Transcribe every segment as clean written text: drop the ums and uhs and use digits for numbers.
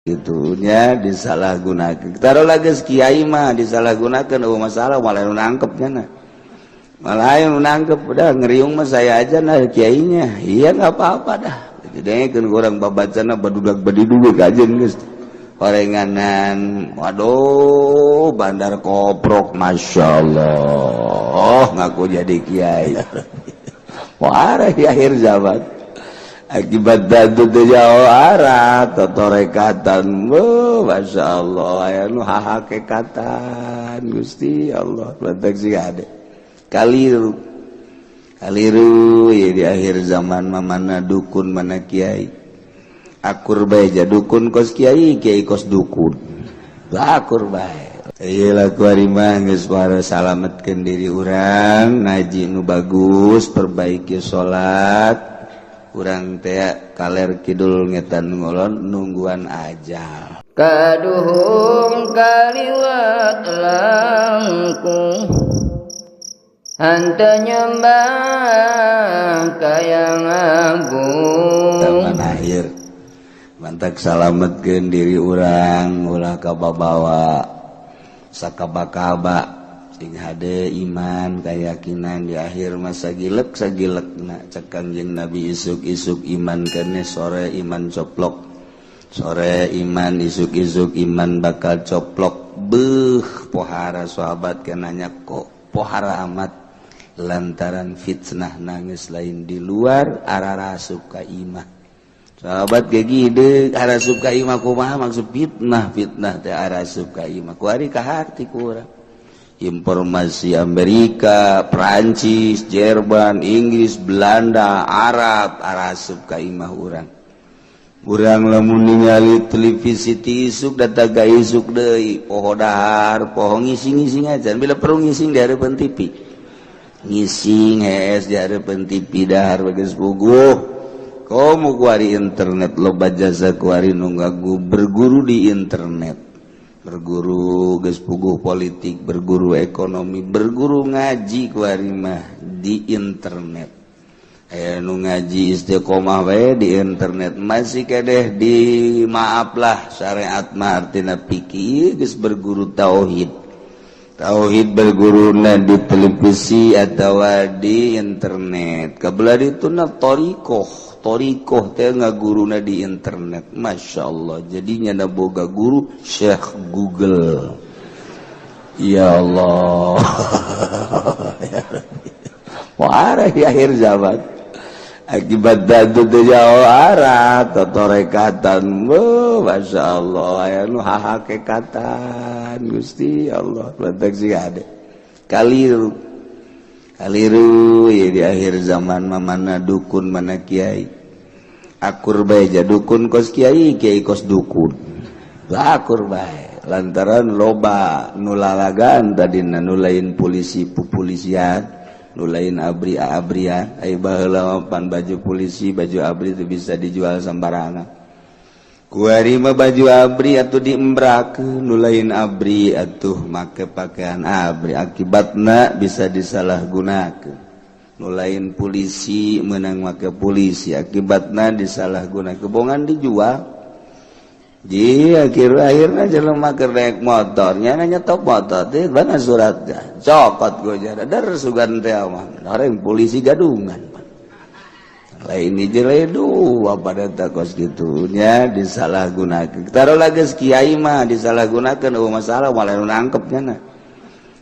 itunya disalahgunakan. Taruh lagi kiai mah disalahgunakan, oh masalah malah nangkepnya, malah yang nangkep udah ngeriung mah saya aja nah kiainya, iya nggak apa-apa dah. Jadi kan orang babacana badudak badiduwe kajen guys, orenganan, waduh bandar koprok, masya Allah, ngaku jadi kiai, wah di akhir zaman. Akibat dadu teh jauh arah totorekatan, masya Allah, ya nu hakikatan Gusti Allah, lantak sih ada kaliru ya di akhir zaman mana dukun mana kiai, akur bae ja dukun kos kiai, kiai kos dukun, akur bae. Iyalah kuari mah geus para salametkeun diri urang, ngaji nu bagus, perbaiki salat. Urang teh kaler kidul ngetan ngolon nungguan ajal. Kaduhung kaliwat langkung hante nyembah kayang agung. Taman akhir mantak salametkeun diri urang ulah kababawa sakaba-kaba sing hade iman keyakinan di akhir masa sagilekna cek Kangjeng Nabi isuk-isuk iman kene sore iman coplok, sore iman isuk-isuk iman bakal coplok. Pohara sahabat kenanya kok pohara amat lantaran fitnah nangis lain di luar ararasup ka imah. Sahabat kayak gede arasup ka imah kumaha maksud fitnah teh arasup ka imah kuari ka harti kurang. Informasi Amerika, Prancis, Jerman, Inggris, Belanda, Arab, arasup ka imah urang. Urang lamun ningali televisi ti isuk dataga isuk deui, poho dahar, poho ngising-ngising aja. Bila perlu ngising di hareupeun TV. Ngising hees di hareupeun TV dahar bageus puguh. Komo kuari internet loba jasa kuari nu berguru di internet. Berguru geus puguh politik, berguru ekonomi, berguru ngaji kuari mah di internet. Aya nu ngaji istiqomah wae di internet, masih kedeh di maaf lah syariat mah artina fikih geus berguru tauhid. Tauhid berguruna di televisi atau di internet. Kabelah dituna Torikoh teh ngaguruna di internet, masya Allah. Jadinya na boga guru Syekh Google. Ya Allah. Wah di akhir zaman. Akibat dadu teh jauh arah totorekatan, masya Allah, ya nu hakikatan Gusti Allah, lantak sih ada kaliru ya di akhir zaman mana dukun mana kiai, akur bae ja dukun kos kiai, kiai kos dukun, akur bae lantaran loba nulalagan tadina nulain polisi pupolisian, nulain abrian ai baheula pan baju polisi baju abri itu bisa dijual sembarangan. Kuari mah baju abri atuh diembrakeun, nulain abri atuh make pakaian abri, akibatna bisa disalahgunakeun. Nulain polisi meunang make polisi, akibatna disalahgunakeun, kebongan dijual. Ji akhir-akhirna jelema keur naik motornya nyetok motor teh mana suratnya cokot gojar dar sugan teh mah orang polisi gadungan lain dijele dua pada takos gitunya disalahgunakeun. Taruh lagi kiai mah disalahgunakeun, oh masalah malah nangkepnya,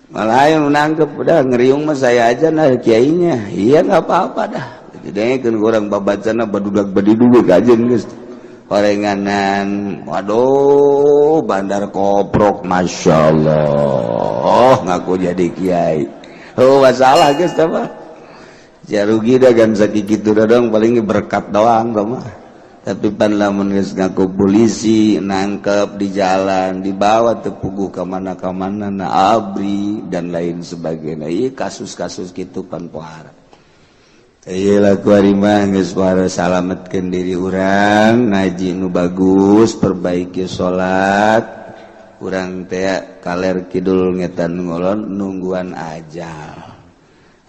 malah yang nangkep udah ngeriung mah saya aja nah kiainya, iya nggak apa-apa dah. Jadi kan orang babacana badudak badiduwe kajen geus orenganan, waduh bandar koprok, masya Allah, ngaku jadi kiai, oh masalah guys apa jarugi dah kan sakit gitu dong, paling berkat doang sama. Tapi pan lamun geus ngaku polisi nangkep di jalan dibawa tepuguh kemana na abri dan lain sebagainya. Iya kasus-kasus gitu pan pohara. Iyalah kuari mah geus para salametkeun diri urang, ngaji nu bagus, perbaiki salat. Urang teh kaler kidul ngetan ngolon nungguan ajal.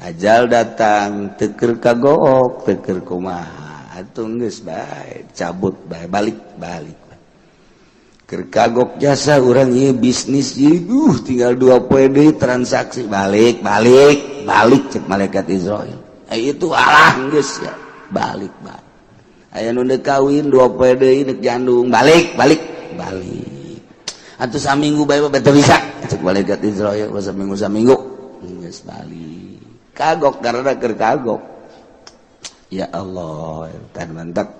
Ajal datang teu keur kagok, teu keur kumaha. Atuh geus bae cabut bae balik. kagok jasa orang ya bisnis tinggal 2 PD transaksi balik cek malaikat Israil itu alah geus ya balik aya nu kawin 2 PD ini jandung balik atuh saminggu bae betul bisa cek malaikat Israil saminggu geus balik kagok karena keur kagok ya Allah tan mantap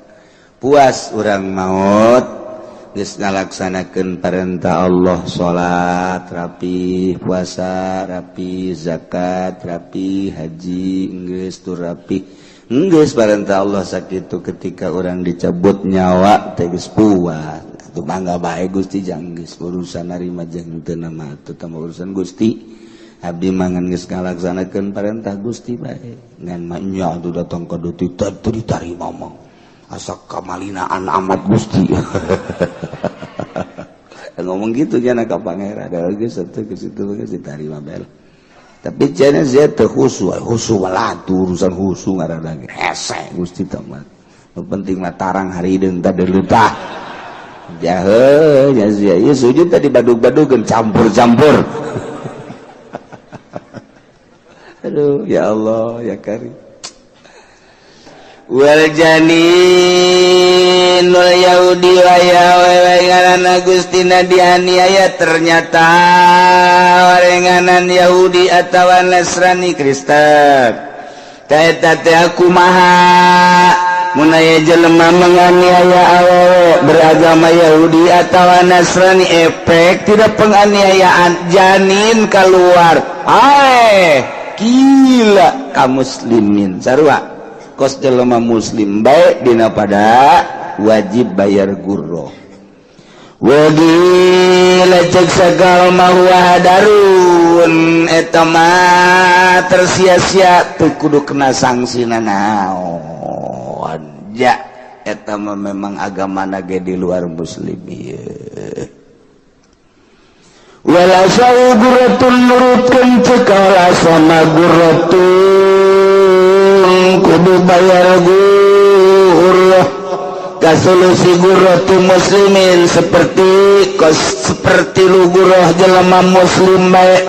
puas urang maut geus ngalaksanakeun perintah Allah salat rapi puasa rapi zakat rapi haji geus tur rapi geus perintah Allah sakitu ketika orang dicabut nyawa teh geus puas atuh mangga bae Gusti jang geus urusan narima jeung teu nama atuh teh urusan Gusti abdi mangan geus ngalaksanakeun perintah Gusti bae ngan mah nya atuh datang ka duti teu ditarima mah asa kamalinaan amat Gusti ngomong gitu jangan ke pangeran ada lagi satu ke situ ke ditarima bel tapi jangan saya terkhusu walatu urusan khusu nggak ada lagi hese Gusti tamat penting mah tarang hari dan tadi lupa jahe ya sujud tadi badug-badugan campur aduh ya Allah ya Karim wal janinul yahudi wa warenganan Agustina dianiaya ternyata warenganan Yahudi atawa Nasrani Kristen taeta teh kumaha mun aya jelema menganiaya awewe beragama Yahudi atawa Nasrani efek tidak penganiayaan janin keluar gila kaum muslimin sarua kos jelema muslim baik dina pada wajib bayar gurro wajib cek sagal mahuwa hadarun eta mah tersia-sia teu kudu kena sanksina naon ja eta mah memang agamana ge di luar muslim ieu wala sauguratun nurutkeun cekala sama guratun kudu bayar gurro kasolusi gurratu muslimin seperti lu gurroh jelema muslim bae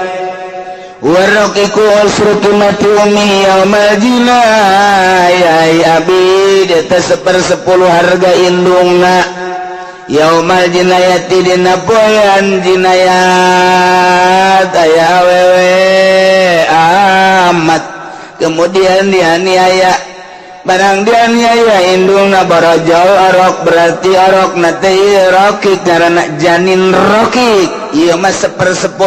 waraqiku usrutu mati umi yaumal jinayai abid eta 1/10 harga indungna yaumal jinayati dina poean jinayat aya awewe amat kemudian dianiaya barang dianiaya indungna barajal arok berarti arok nate rokik karena janin rokik ieu mah 1/10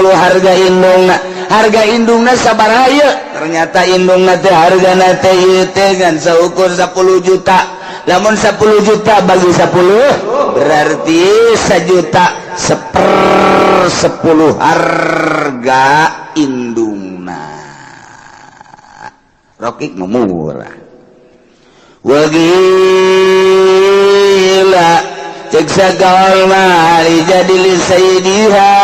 harga indungna sabaraha ieu ternyata indungna teh hargana teh ieu teh kan saukur 10 juta lamun 10 juta bagi 10 berarti 1 juta 1/10 harga indungna rokik murah wagila cek sagaul mali jadi li sayyidiha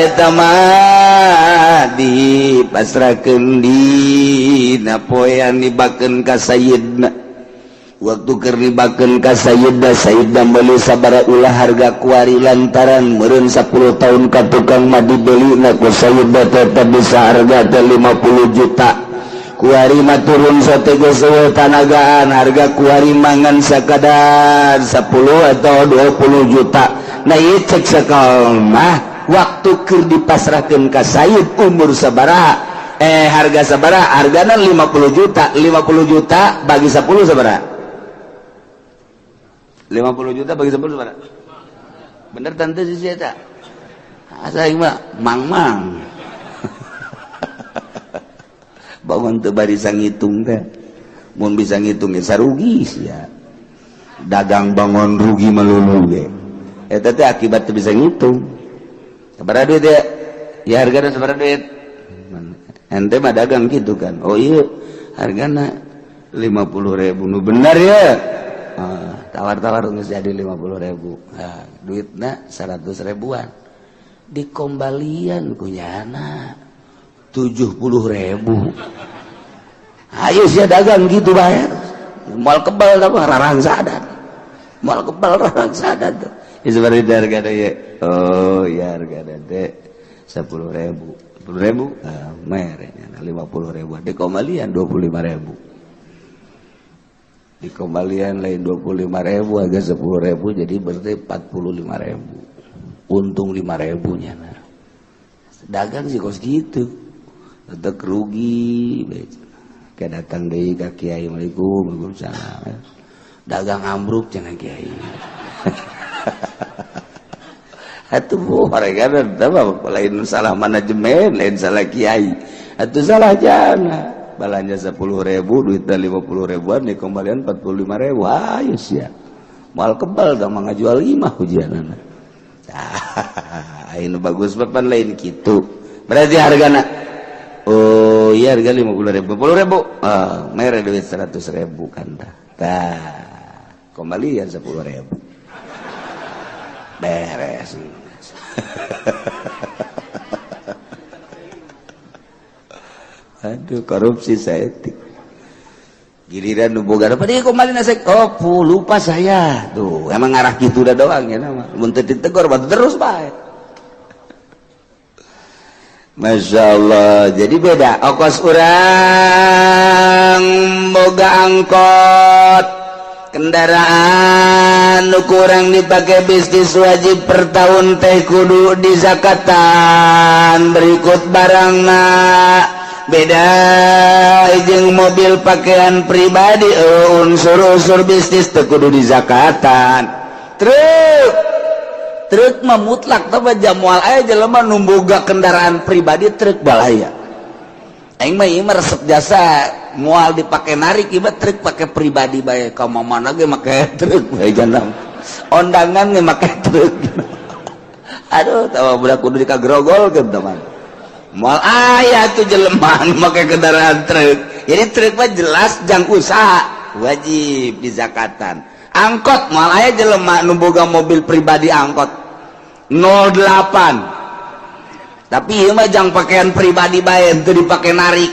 eta mah dipasrahkeun dina poean dibakeun ka sayyidna waktu keur dibakeun ka sayyidna sayyidna meuli sabaraha ulah harga kuari lantaran meureun 10 tahun ka tukang mah dibelina ku sayyidna tetep bisa harga teh 50 juta kuari mah turun satege sewe tanagaan harga kuari mangan sakadar 10 atau 20 juta nah ieu cek sakal mah waktu keur dipasrahkeun ka sayyid umur sabaraha harga sabaraha hargana 50 juta bagi 10 sabaraha 50 juta bagi 10 sabaraha bener tante si eta asa ieu mah mang bangun teu bari sangitung teh mun bisa ngitung ge sarugi sia dagang bangun rugi melulu ge eta teh akibat teu bisa ngitung sabaraha duit ya hargana sabaraha duit ente mah dagang gitu kan oh iya hargana 50.000 nu bener ya tawar-tawar geus jadi 50.000 nah duitna 100 ribuan dikombalian kunyana 70.000 ayo sia dagang gitu bayar mal kebal apa rarang sadat mal kebal rarang sadat seperti harga ya. Oh ya harga teh 10.000 mereknya 50.000 di kembalian 25.000 di kembalian lain 25.000 harga 10.000 jadi berarti 45.000 untung 5.000 nya nah. Dagang sih kos gitu tetap rugi kayak datang deh ke kiai Waalaikumsalam dagang ambruk jangan kiai atuh mereka lain salah manajemen lain salah kiai atuh salah jana balanja 10.000 duitnya 50.000an dikembalian 45.000 ayo sia mal kebal dah mengajual 5 ujianana ini bagus papan lain gitu berarti hargana oh iya harga 50.000 10.000 merek duit 100.000 kan dah kembalian 10.000 beres aduh korupsi saya giliran nuboga apa dia kembali nasi lupa saya tuh emang ngarah gitu udah doang ya nama muntah ditegor batu terus baik Masya Allah jadi beda ongkos urang boga angkot kendaraan nu kurang dipakai bisnis wajib per tahun teh kudu di zakatan berikut barangna beda jeung mobil pakaian pribadi unsur-unsur bisnis teh kudu di zakatan truk mah mutlak tapi jamual aya jelema nu boga kendaraan pribadi truk balaya aing mah ieu resep jasa moal dipake narik ieu truk pake pribadi bae ka mana ge make truk bae janam ondangan ge make truk aduh tawa budak kudu dikagrogol ke teman moal aya tuh jelema nu make kendaraan truk jadi truk mah jelas jang usaha wajib di zakatan angkot moal aya jelema nu boga mobil pribadi angkot 08 tapi ieu mah jang pakaian pribadi bae teu dipake narik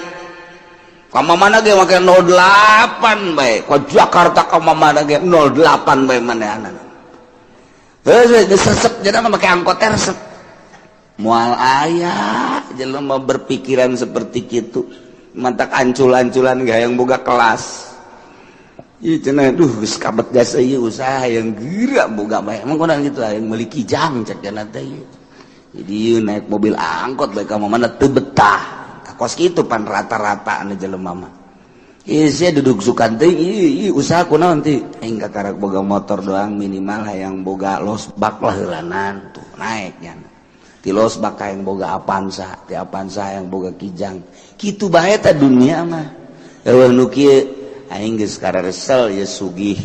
ka mana ge make 08 bae ka Jakarta ka mana ge 08 bae manehanna teu sesep jadi make angkot teh resep moal aya jelema berpikiran seperti kitu mantak ancul-anculan gayang boga kelas ieu cenah duh geus kabet jasa ieu usaha yang geura boga bae emang kunaon kitu yang meuli kijang cek cenah teh ieu jadi ieu naik mobil angkot bae ka mana teu betah kos kitu pan rata-rata anu jelema mah ieu sia duduk sukan teh ieu usaha kunaon teh aing katarak boga motor doang minimal hayang boga losbak lah heulanan tuh naiknya ti losbak hayang boga Avanza ti Avanza hayang boga kijang kitu bae ta dunia mah eueuh nu kieu aing geus karesel ya sugih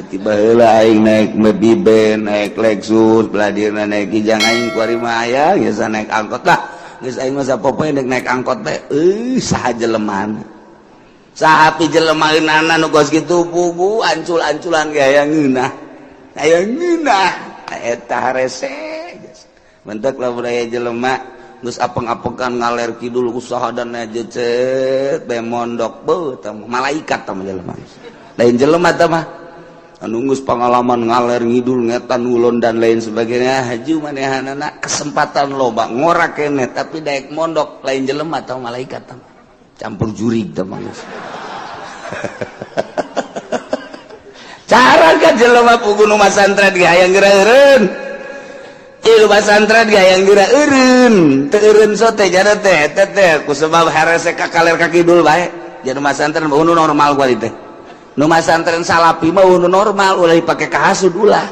tiba heula aing naik Mercedes naik Lexus beladirna naik kijang aing kuari mah aya geus naik angkot lah geus aing mah sapopoe naik angkot teh saha jelemana saha pi jelemaeunana nu kos kitu bubu ancul-anculan ge aya ngeunah eta harese mentek lamun aya jelema geus apeng-apengan ngaler kidul usaha dan jecet bae mondok beuh tah malaikat tah jelema lain jelema tah mah anu geus pangalaman ngaler ngidul ngetan ulun dan lain sebagainya haji manehanana kesempatan loba ngora keneh tapi daek mondok lain jelema tah malaikat tah campur jurig tah mah cara ka jelema pugu nu masantren ge hayang geureureun ieu pasantren ge hayang geureureun teu eureun sote jana teh teh ku sebab harese ka kaler ka kidul bae jadi masantren nu normal kuali teh nu masantren salapi mah nu normal ulah dipake kahasud ulah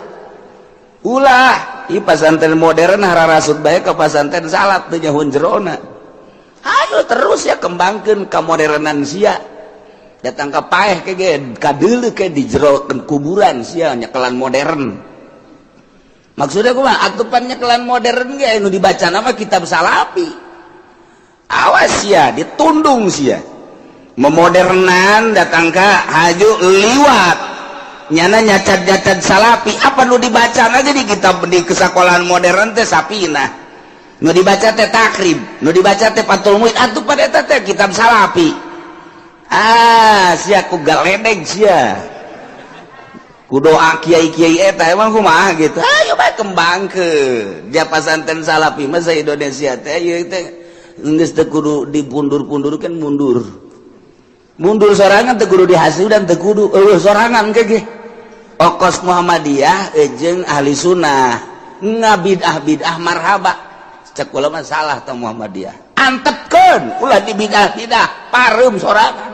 ieu pasantren modern hararasud bae ka pasantren salap teu nyahoun jerona ayo terus ya kembangkeun ka modernan sia datang ka paeh ke ge kadeuleu ke di jero kuburan sia nyekelan modern maksudnya kumaha atupan nyekelan modern ge anu dibaca nama kitab salapi awas ya ditundung sia memodernan datang ka haju liwat nyana nyacat-nyacat salapi apa nu dibaca aja di kitab di kesakolahan modern teh sapina nu dibaca teh takrib nu dibaca teh Fathul Muin atuh pada eta teh kitab salapi sia ku galedeg sia ku doa kiai-kiai eta emang kumaha gitu ayo bae kembangkeun dia pasantren Salafi mah sa Indonesia teh ieu teh geus teu kudu dipundur-pundurkeun mundur sorangan teu kudu dihasudan teu kudu sorangan ke ge okos Muhammadiyah jeung ahli sunnah ngabidah marhaba cek ulama salah teh Muhammadiyah antepkeun ulah di bidah-bidah pareum sorangan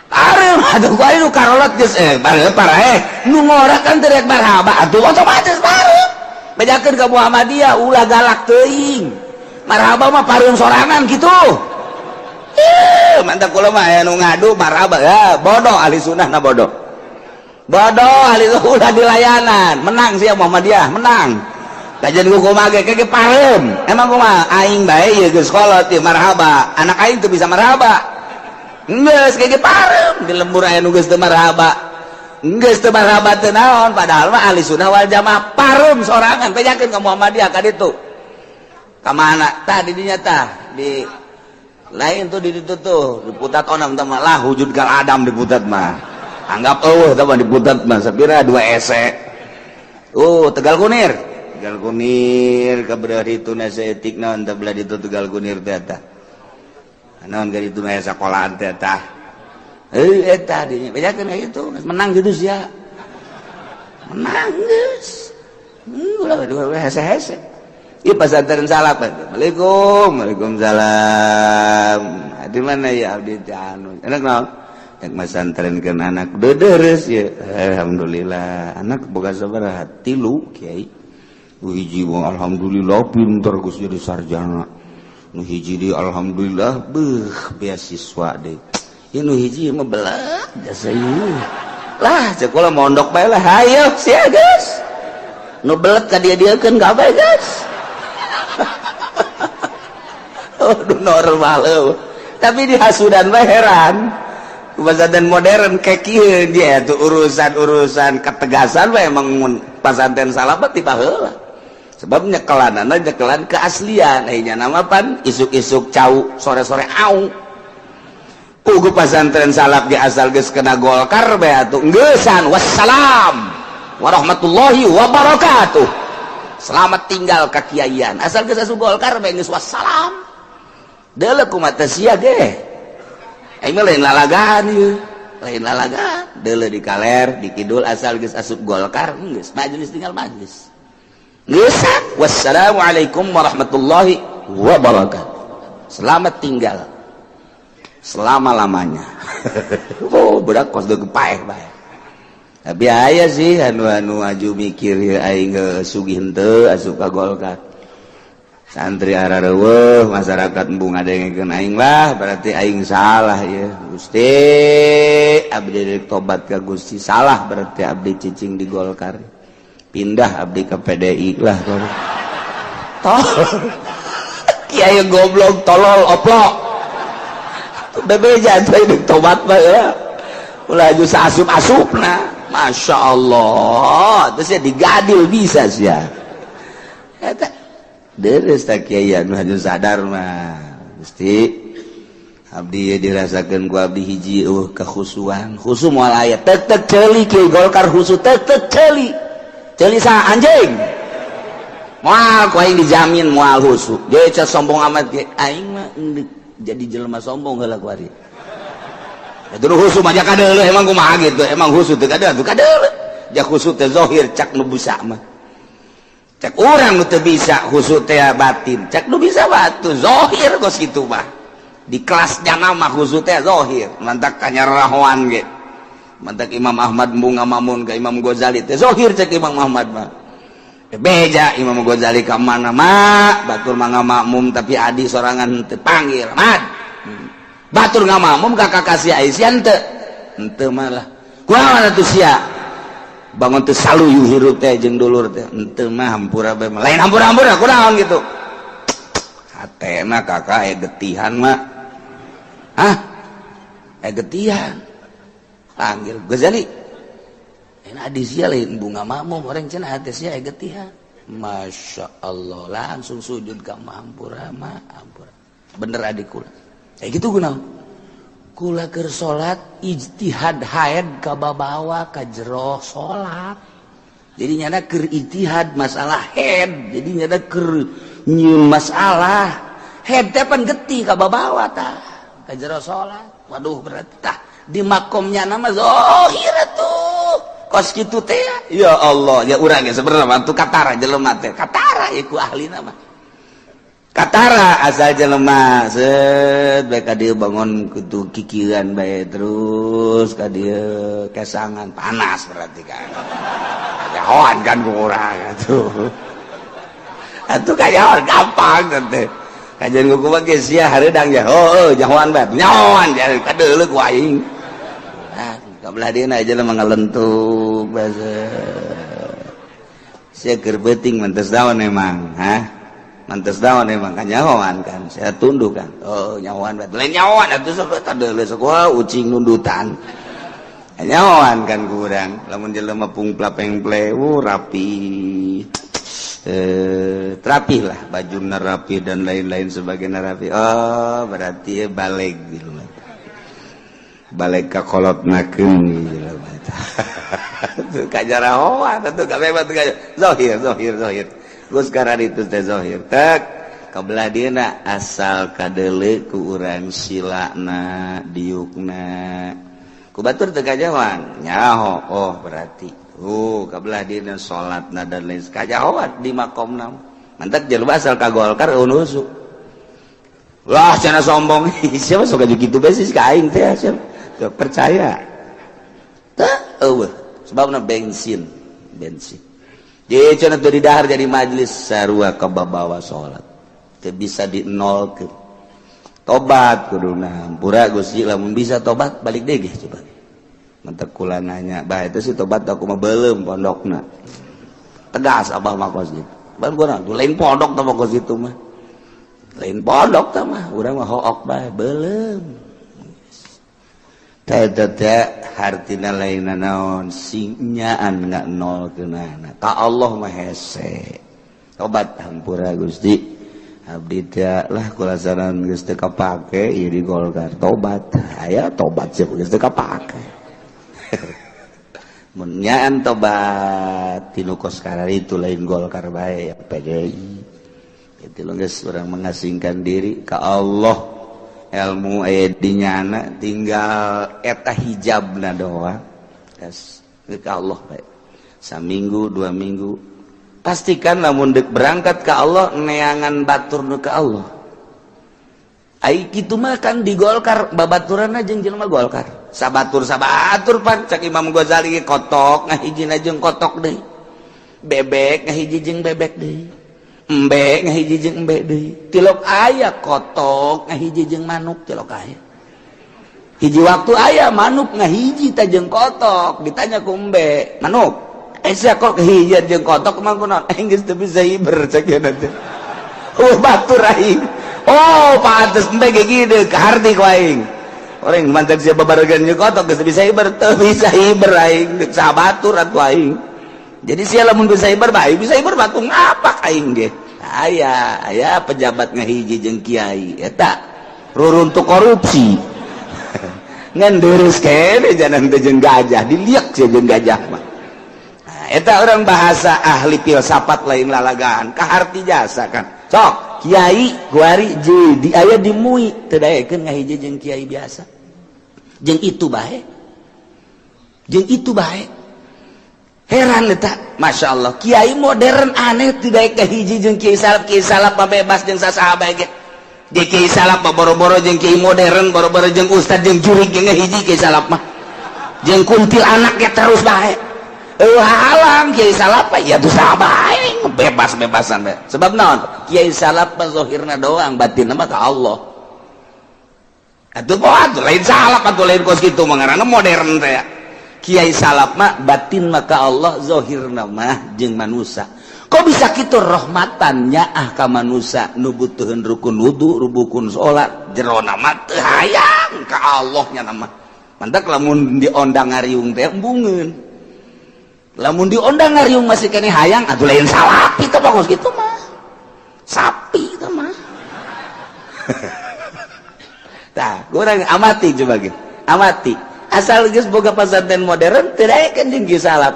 pareum atuh ku anu karolot geus parahe nu ngorakan teu rek marhaba atuh otomatis pareum bedakeun ka Muhammadiyah ulah galak teuing marhaba mah pareum sorangan kitu mantap kula mah aya nu ngadu marhaba ya bodoh ahli sunnah na bodoh ahli ulah dilayanan menang sia Muhammadiyah menang kajian ku kumaha ge kege pareum emang kumaha aing bae ieu geus kolot ieu marhaba anak aing teu bisa marhaba geus kege pareum di lembur aya nu geus teu marhaba geus teu marhaba teu naon padahal mah ahli sunnah wal jamaah pareum sorangan pejakeun ka Muhammadiyah ka ditu ka mana tah di dinya tah di lain tuh di ditu tuh diputat onam teh mah lah wujud kal Adam diputat mah anggap eueuh teh mah diputat mah sapira 2 ese Tegal Kunir kabelah itu nasa etik naon teh belah ditu Tegal Kunir teh tah naon ka ditu aya sakolahan teh tah eta dinya bejakeun ka kitu menang gitu sia menang geus ulah hese-hese ieu pasantren Salafi Waalaikumsalam di mana ya abdi teh anu enak naon yang masantrenkeun anak deudeureuss ya alhamdulillah anak boga sabaraha 3 kiai nu hiji alhamdulillah pinter geus jadi sarjana nu hiji di alhamdulillah beasiswa deui ieu nu hiji mah belah jasa ieu lah cek ulah mondok bae lah hayo sia geus nu belet ka dia-diekeun ka bae geus aduh normal tapi dihasudan mah heran pasantren modern kayak kieu dia tuh urusan ketegasan mah emang pasantren Salafi tiba heula sebab nyekelan keaslian nya nama pan isuk-isuk cau sore-sore au ugu pasantren Salafi asal geus kena Golkar bae atuh geussan wassalam warahmatullahi wabarakatuh selamat tinggal ka kiaian asal geus asup Golkar bae geus wassalam deuleu kumaha sia ge aing mah lain lalagaan ieu lain lalagaan deuleu di kaler di kidul asal geus asup Golkar geus majelis tinggal majelis geussan wassalamualaikum warahmatullahi wabarakatuh selamat tinggal selama-lamanya budak kos deuk paeh bae tapi aya sih anu aju mikir aing sugih henteu asup ka Golkar santri arareueuh masyarakat embung ngadengekeun aing lah berarti aing salah ya Gusti abdi rek tobat ka Gusti salah berarti abdi cicing di Golkar pindah abdi ke PDI lah kiai goblok tolol oplok bebeja teh rek tobat bae ya ulah aju saasup-asupna masyaallah terus ya digadil bisa sia eta deres tak kiai anu haju sadar mah Gusti abdi dirasakeun ku abdi hiji kekhusuan khusu moal aya tek ceuli kiai Golkar khusu tek ceuli sa anjing moal ku aing dijamin moal khusu dia ca sombong amat aing mah jadi jelema sombong heula ku ari atuh khusu mah kadeuleuh emang kumaha gitu emang khusu teu kadeuleuh ja khusu teh zahir cak nu busa mah cek orang nu teu bisa khusu teh batin cek nu bisa batu zahir kos kitu mah di kelas jana mah khusu teh zahir mantak kanyarahoan ge mantak Imam Ahmad bunga mamun ka Imam Ghazali teh zahir cek Imam Ahmad mah beja Imam Ghazali ka mana mah batur mah makmum tapi adi sorangan teu panggil Ahmad batur ngamakmum ka kakasih Aisyah henteu mah lah kunaon atuh sia bangun teu saluyu hirup teh jeung dulur teh henteu mah hampura bae lain hampura-hampura kunaon gitu hatena kakak aya getihan mah aya getihan panggil Ghazali enak adi sia lain bunga makmum orang cenah hate sia aya getihan Masya Allah langsung sujud ka hampura mah hampura bener adik kula kayak gitu kunaon kula keur salat ijtihad haid ka babawa ka jero salat. Jadi nyana keur ijtihad masalah haid, jadi nyana keur nyieun masalah haid teh pan getih ka babawa tah ka jero salat. Waduh berarti tah di makomnya nama zahir atuh. Kos kitu teh ya Allah, ya urang ge sebenarnya tuh katara jelema teh. Katara ieu ku ahlina mah. Katara asal jelema set bae ka dieu bangun kudu kikieuan bae terus ka dieu kesangan panas berarti kan. Jahoan kan ku urang atuh. Atuh kayaon gampang teh. Kajian ku mah geus sia hareudang ya. Heueuh jahoan bae. Nyahoan jadi kadeuleuk ku aing. Nah, kabelah dieuna jelema ngalentuk basa. Sia keur beuting mantes daon emang, ha? Mantes daon emang kan nyahoan kan, saya tunduk kan. Oh nyahoan berarti lain nyahoan atuh sok kadeuleuk sok ucing nundutan. Nyahoan kan kurang, lamun jelema pungpla pengple, rapi. Rapih lah, bajuna rapi dan lain-lain sebagainya rapi. Oh berarti balik gitu. Balik ka kolotnakeun gitu. Tuh kajarahoan atuh kabeh teh zahir. Gus karan itu teh zahir tak kabelah dieuna asal kadeuleuk ku urang silana diukna ku batur teu kajahoan nyaho oh berarti kabelah dieuna salatna dan lain kajahoan di makomna mantap jelema asal ka Golkar unusuk wah cenah sombong siapa sok kitu bae sis ka aing teh siapa percaya tah eueuh sebabna bensin jadi cenah teu didahar jadi majelis sarua ka babawa salat. Teu bisa dinolkeun. Tobat kuduna. Hampura Gusti lamun bisa tobat balik deui coba. Mentek kula nanya, bah itu sih tobat aku mah beuleum pondokna. Tegas abah mah kos gitu. Ban gua lain pondok tah kos itu mah. Lain pondok tah mah, urang mah hook bae beuleum. Tata hartina lainna naon sinyaan nggak nol kenana ka Allah mah hese tobat hampura Gusti abdi teh lah kula saran geus teu kapake ieu di Golkar tobat aya tobat sih geus teu kapake mun nyaan tobat tinu kos karar itu lain Golkar bae PDI itu geus urang mengasingkan diri ka Allah ilmu dinyana tinggal eta hijabna doang yes. Ka Allah baik saminggu 2 minggu pastikan lamun dek berangkat ke Allah neangan batur nu ka Allah ai kitu mah kan di Golkar babaturanna jeung jelema Golkar sabatur pan cak Imam Ghazali kotok ngahijina jeung kotok deui bebek ngahiji jeung bebek deui embe ngahiji jeung embe deui tilok aya kotok ngahiji jeung manuk tilok aya hiji waktu aya manuk ngahiji teh jeung kotok ditanya ku embe manuk sia kok ngahiji jeung kotok mah kunaon aing geus teu bisa hiber cek ieu teh batur aing oh pantes embe ge kieu kaharti ku aing orang mantek sia babaregan jeung kotok geus bisa hiber teu bisa hiber aing sabatur atuh aing. Jadi sia lamun bisa hiber bae bisa hiber batung apa aing ge. Aya pejabat ngahiji jeung kiai eta ruruntuk korupsi. Ngan deureuss keneh jangan teh jeung gajah diliek sia jeung gajah mah. Nah, eta urang bahasa ahli filsafat lain lalagaan kaharti jasa kan. Sok kiai guari di aya di MUI teu daekeun ngahiji jeung kiai biasa. Jeung itu bae. Heran eta, masya Allah. Kiai modern aneh tidak ke hiji jeung kiai salap mah bebas jeung sasaha bae ge. Di kiai salap mah boro-boro jeung kiai modern, boro-boro jeung ustad jeung jurig ge hiji kiai salap mah. Jeung kuntil anak ge terus bae. Halang kiai salap ya tuh saha bae, bebas-bebasan bae. Sebab naon? Kiai salap mah zahirna doang, batinna mah ka Allah. Atuh poa atuh lain salap atuh lain kos kitu mah ngaranna modern teh. Kiai salap mah batin maka Allah zahirna mah jeung manusia kok bisa kitu rahmatannya ka manusia nu butuheun rukun wudu rukun salat jerona mah teu hayang ka Allah nya mah mantak lamun diondang ngariung teh embungeun lamun diondang ngariung masih keneh hayang atuh lain salapi teh bagus kitu mah sapi teh mah tah kurang amati coba ge amati asal geus boga pasantren modern teu daekeun jeung kieu salap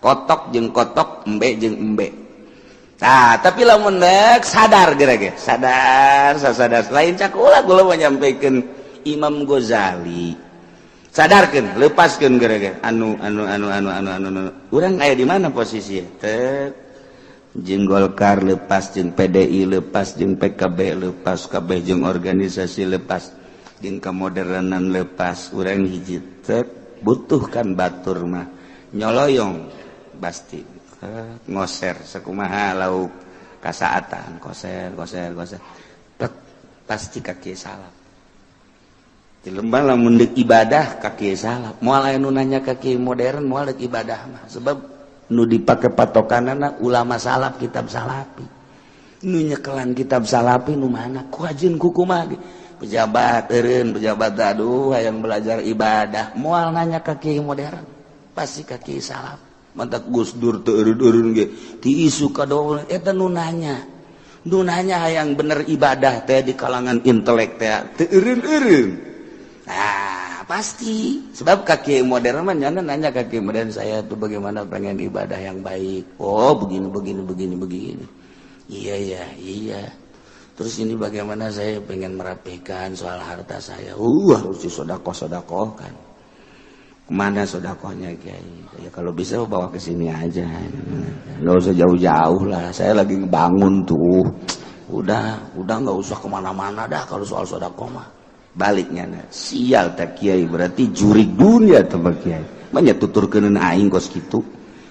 kotok jeung kotok embe jeung embe tah tapi lamun rek sadar geura ge sadar lain cak ulah kula menyampaikan Imam Ghazali sadarkeun lepaskeun geura ge anu urang aya di mana posisinya teu jeung Golkar lepas jeung PDI lepas jeung PKB lepas kabeh jeung organisasi lepas jeung kemodernan lepas urang hiji teu butuhkan batur mah nyoloyong pasti ngoser sakumaha lauk kasaatan koser pasti kaki salah di lembah lamun deuk ibadah kaki salah moal aya nu nanya kaki modern moal deuk ibadah mah sebab nu dipake patokanana ulama salaf kitab salapi nu nyekelan kitab salapi nu mana ku ajeun kumaha ge pejabat eureun pejabat aduh hayang belajar ibadah moal nanya ka kiai modern pasti ka kiai salaf mantak Gus Dur teu eureun-eureun ge ti isu kadowo eta nu nanya hayang bener ibadah teh di kalangan intelek teh teu eureun-eureun nah pasti sebab kaki modern mah nanya kaki modern saya tuh bagaimana pengen ibadah yang baik oh begini iya terus ini bagaimana saya pengen merapikan soal harta saya harus disodakoh kan kemana sodakohnya kiai ya kalau bisa bawa ke sini aja nggak usah jauh-jauh lah saya lagi ngebangun tuh udah nggak usah kemana-mana dah kalau soal sodakoh mah baliknya sial tak kiai berarti jurig dunia tempat kiai banyak tuturkeun aing kos kitu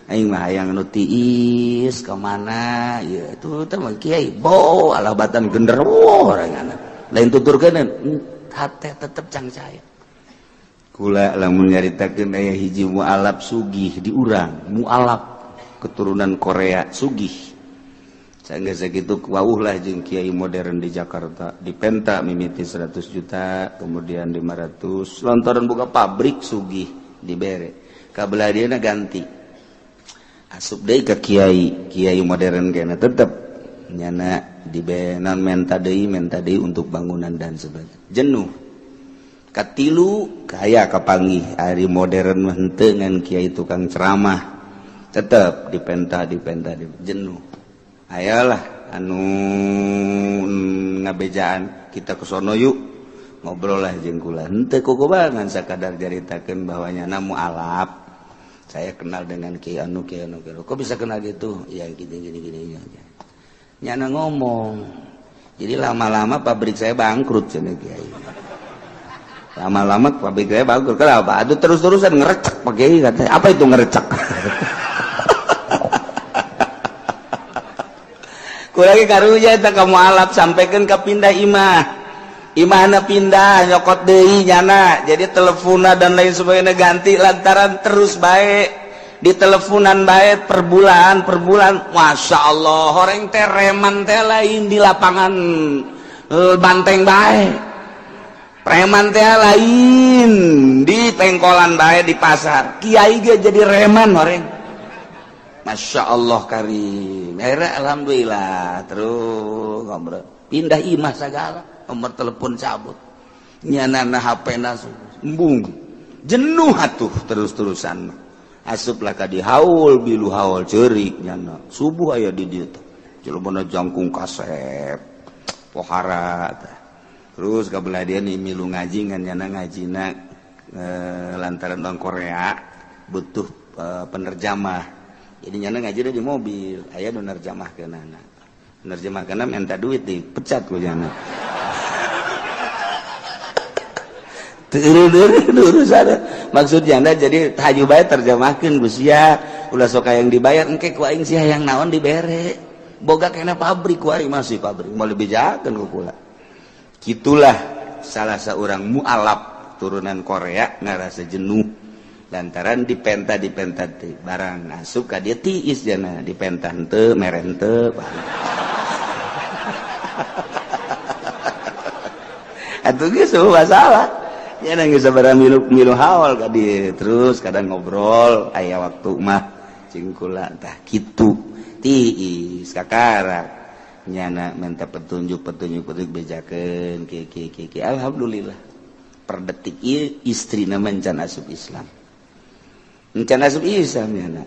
aing mah hayang anu tiis ka mana ya itu teh mah kiai bo alabatan genderuwo orangana lain tuturkeun hate tetep cangcaya kula lamun nyaritakeun aya hiji mualaf sugih di urang mualaf keturunan Korea sugih sanggeus sakitu wauh lah jeung kiai modern di Jakarta di Penta mimiti 100 juta kemudian 500 lantaran buka pabrik sugih dibere kabelah dieuna ganti asup deui ka kiai modern kena tetep nyana dibenan menta deui untuk bangunan dan sebagainya jenuh katilu kaya kapanggih ari modern mah henteu ngan kiai tukang ceramah tetep di Penta jenuh ayalah anu ngabejaan kita kesono yuk ngobrol lah jeung kula henteu kukubangan sakadar jaritakeun bahwa nyana mualaf saya kenal dengan kiai anu kok bisa kenal gitu ya gini nyana ngomong jadi lama-lama pabrik saya bangkrut cenah kiai lama-lama pabrik saya bangkrut kenapa aduh terus-terusan ngerecek Pak Kiai katanya apa itu ngerecek kurang karunya eta ka mualaf sampaikan ke pindah imahna pindah nyokot deui nyana jadi telepona dan lain sebagainya ganti lantaran terus baik di teleponan baik per bulan Masya Allah horeng teh reman teh lain di lapangan banteng baik preman teh lain di pengkolan baik di pasar kiai ge jadi reman horeng Masya Allah karim akhirnya alhamdulillah terus ngobrol pindah imah segala nomor telepon cabut nyanana HP nasu embung jenuh atuh terus-terusan asuplah ka di haul bilu haul ceurik nyana subuh aya di dieu teh jelema jangkung kasep pohara terus kabelah dia nih milu ngaji ngan nyana ngajina lantaran orang Korea butuh penerjemah jadi nyana ngaji di mobil aya nu nerjemahkeunana nerjemahkeunna minta duit dipecat ku nyana teu urusan maksud nyana jadi tahaju bae terjemahkeun Gus ya ulah sok hayang dibayar engke ku aing si hayang naon dibere boga kena pabrik ku aing masih pabrik mau lebih jakeun ku kula kitulah salah seorang mualaf turunan Korea ngarasa jenuh lantaran dipenta teh barang asup ka dia tiis jana dipenta henteu mere henteu atuh geus masalah nya geus sabaraha milu haul ka dieu terus kadang ngobrol aya waktu mah cing kula tah kitu tiis kakarak nyana minta petunjuk bejakeun ki alhamdulillah per detik ieu istrina mencan asup Islam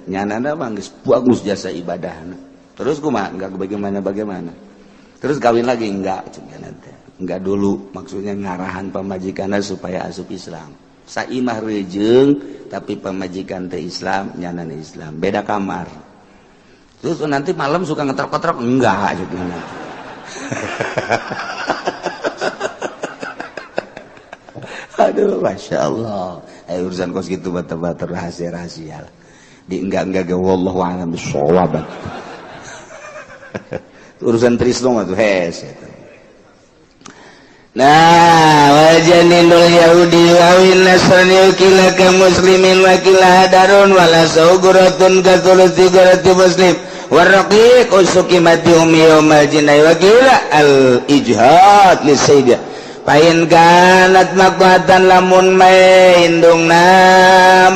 nyana mah geus bagus jasa ibadahna terus kumaha enggak bagaimana terus kawin lagi enggak dulu maksudnya ngarahan pamajikanna supaya asup Islam saimah rejeung tapi pamajikan teh Islam nyana Islam beda kamar terus nanti malam suka ngetrok-ngetrok enggak gitu aduh masya Allah urusan kos gitu bata-bata rahasia di enggak wallahu a'lam bishawab urusan trisno mah tuh nah wajanilul yahudi wawin nasrani ukila ka muslimin wakila darun wala sauguratun katuluti gurati muslim warraqiq usuki mati umi yawmal jinai wakila al-ijhad lisaydia pain kanat makwatan lamun maindungna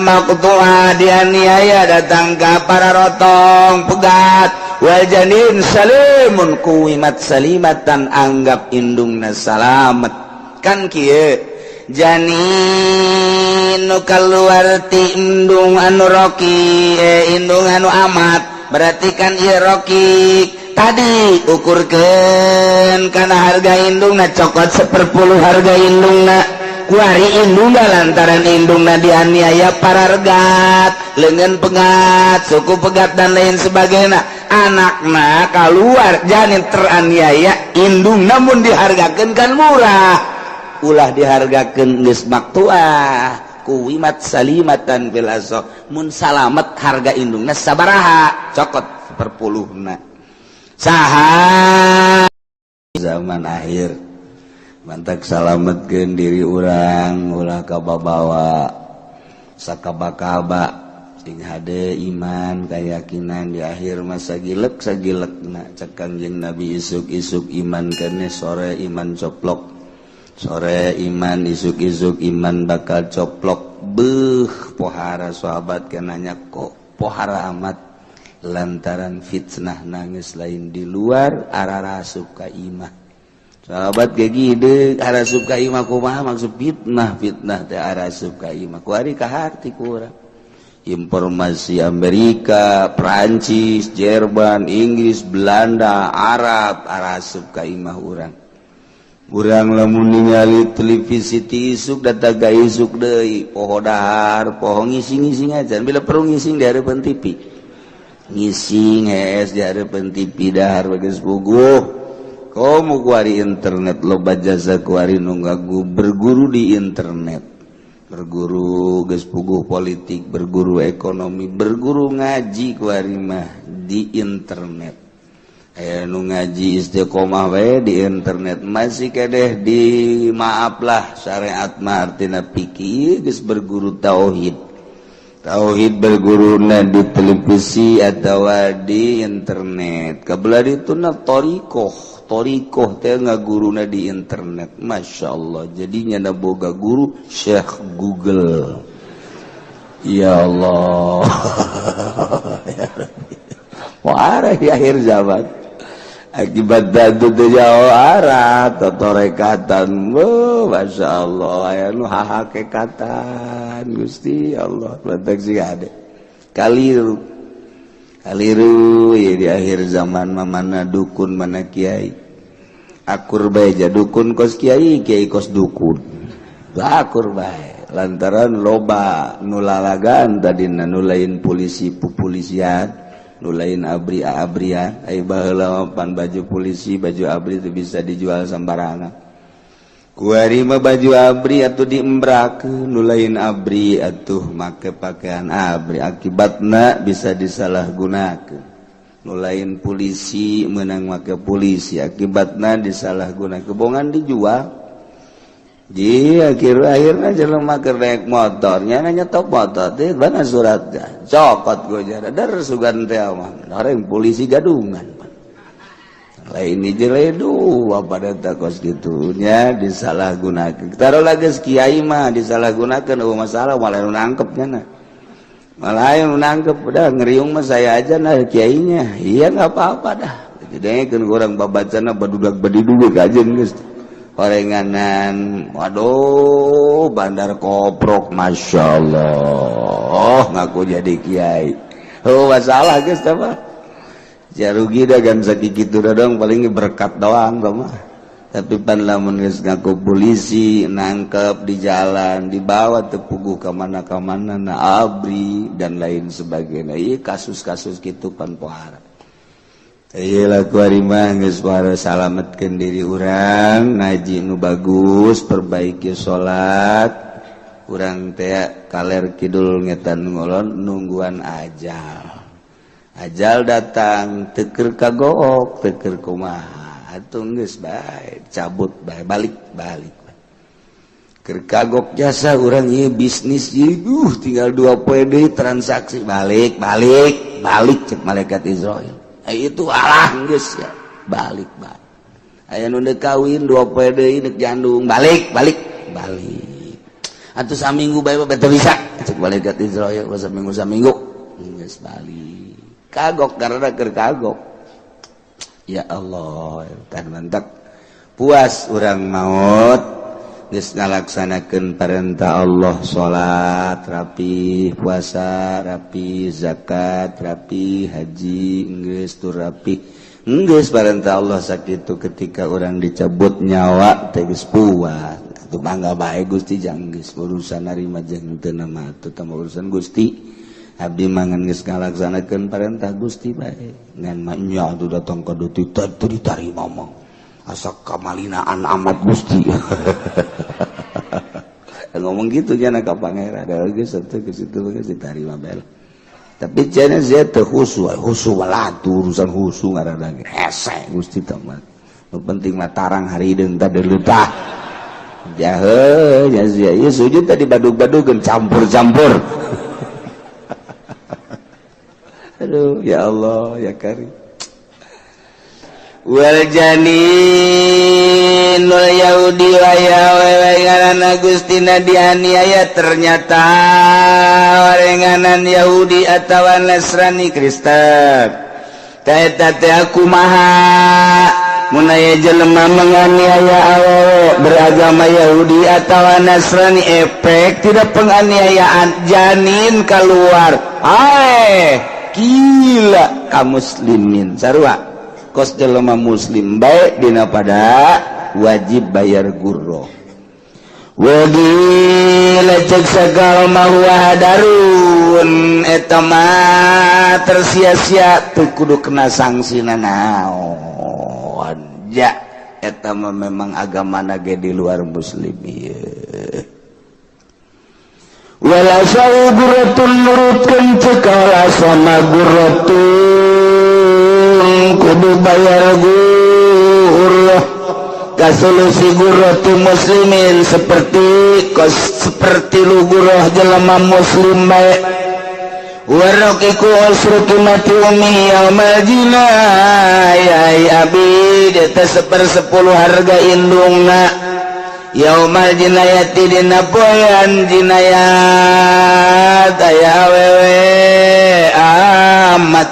maktu'a dianiaya datang ka para rotong pegat wajanin salimun kuwimat salimatan anggap indungna salamet kan kieu janin nu kaluar ti indung anu roki indung anu amat berarti kan ieu roki tadi ukurkeun kana harga indungna cokot 1/10 harga indungna kuari indungna lantaran indungna dianiaya para regat leungeun pegat suku pegat dan lain sebagainya anakna keluar janin teraniaya indung namun dihargakeun kan murah ulah dihargakeun geus maktuah kuwimat salimatan bil aso mun salamet harga indungna sabaraha cokot 1/10na saha zaman akhir mantak salametkeun diri urang ulah kababawa sakaba-kaba sing hade iman keyakinan di akhir masa sagilekna cek Kangjeng Nabi isuk-isuk iman kene sore iman coplok sore iman isuk-isuk iman bakal coplok pohara sahabat kenanya kok pohara amat lantaran fitnah nangis lain di luar arah suka imah sahabat kayak gede arah suka imah kumaha maksud fitnah teh arah suka imah kuari kaharti kurang informasi Amerika, Prancis, Jerman, Inggris, Belanda, Arab, arasup ka imah urang. Urang lamun ningali televisi ti isuk dataga isuk deui, poho dahar, poho ngising-ngising aja. Bila perlu ngising di hareupeun TV. Ngising hees di hareupeun TV dahar bageus puguh. Komo kuari internet loba jasa kuari nu berguru di internet. Berguru geus puguh politik, berguru ekonomi, berguru ngaji kuari mah di internet. Aya nu ngaji istiqomah wae di internet masih kedeh di maaflah syariat mah artina fikih geus berguru tauhid. Tauhid berguruna di televisi atau di internet. Kabelah dituna Torikoh teh ngaguruna di internet. Masya Allah. Jadinya naboga guru Syekh Google. Ya Allah. Wah di akhir zaman. Akibat dadu teh jauh arah totorekatan. Masya Allah. Aya nu hahakekatan Gusti Allah. Lantak sih ada. Kaliru ya di akhir zaman mana dukun mana kiai. Akur bae ja dukun kos kiai kos dukun. Akur bae lantaran loba nulalagan tadina nulain polisi pupolisian, nulain abrian, ai baheula pan baju polisi, baju abri itu bisa dijual sembarangan. Kuari mah baju abri atuh diembrakeun, nulain abri atuh make pakaian abri, akibatna bisa disalahgunakeun. Nulain polisi menang make polisi, akibatna disalahgunakeun, kebongan dijual. Ji akhirna jelema keur naik motornya nanya top motor teh bana suratnya. Cokot gua jara dar sugan teh mah. Lareng polisi gadungan. Lain jeledu pada takos gitunya disalahgunakeun. Taruhlah geus kiai mah disalahgunakeun eueuh masalah malah nangkepnya na. Malah yang nangkep udah ngeriung mah saya aja nah kiainya. Iya enggak apa-apa dah. didengekeun urang babacana badudak badi duwe kajen geus orenganan waduh bandar koprok masyaallah ngaku jadi kiai masalah geus tah mah jarugi dagan sakitu dong paling berkat doang mah tapi pan lamun geus ngaku polisi nangkep di jalan dibawa teu puguh ka mana na abri dan lain sebagainya ieu kasus-kasus kitu pan pohara ieu lah kuari mah geus pohara salametkeun diri urang ngaji nu bagus perbaiki salat urang teh kaler kidul ngetan ngolon nungguan ajal datang teu keur kagook teu keur kumaha atuh geus bae cabut bae balik keur kagok jasa urang ieu bisnis ieu tinggal 2 poe deui transaksi balik cek malaikat Israil itu alah geus ya balik aya nu deuk kawin 2 poe deui deuk jandung balik atuh saminggu bae teu bisa cek malaikat Israil saminggu geus balik kagok karena keur kagok. Ya Allah tah mantap puas urang maot geus ngalaksanakeun perintah Allah salat rapi puasa rapi zakat rapi haji geus tur rapi geus perintah Allah sakitu ketika urang dicabut nyawa teh geus puas atuh mangga bae Gusti jang geus urusan narima jeung teu nama atuh teh urusan Gusti abdi mangan geus ngalaksanakeun parentah Gusti bae ngan nya atuh datang ka duti teu ditarima mah asa kamalinaan amat Gusti ngomong gitu nya ka pangeran da geus atuh geus itu geus ditarima bae tapi cenah zat teu khusyuk walatu urusan khusyuk ngaranna hese Gusti teh mah nu penting mah tarang harideung teh deuleutah jahe nya sia ieu sujud teh dibadug-badugkeun campur-campur. Aduh ya Allah ya Karim wal janinul yahudi wa ya ngaranna Gustina dianiaya ternyata orenganan Yahudi atawa Nasrani Kristen ta eta teh kumaha mun aya jelema menganiaya awewe beragama Yahudi atawa Nasrani efek tidak penganiayaan janin keluar gila kaum muslimin sarua kos jelema muslim bae dina pada wajib bayar gurro wagila cek sagal mahwa hadarun eta mah tersia-sia teu kudu kena sanksina naon ja eta mah memang agamana ge di luar muslim ieu wala sauguratun nurutkeun cekala sama guratun kudu bayar gurroh kasolusi gurratu muslimin seperti lu gurroh jelema muslim bae waraqiku usruki mati umi yaumal jinayai abid eta 1/10 harga indungna yaumal jinayati dina poean jinayat aya awewe amat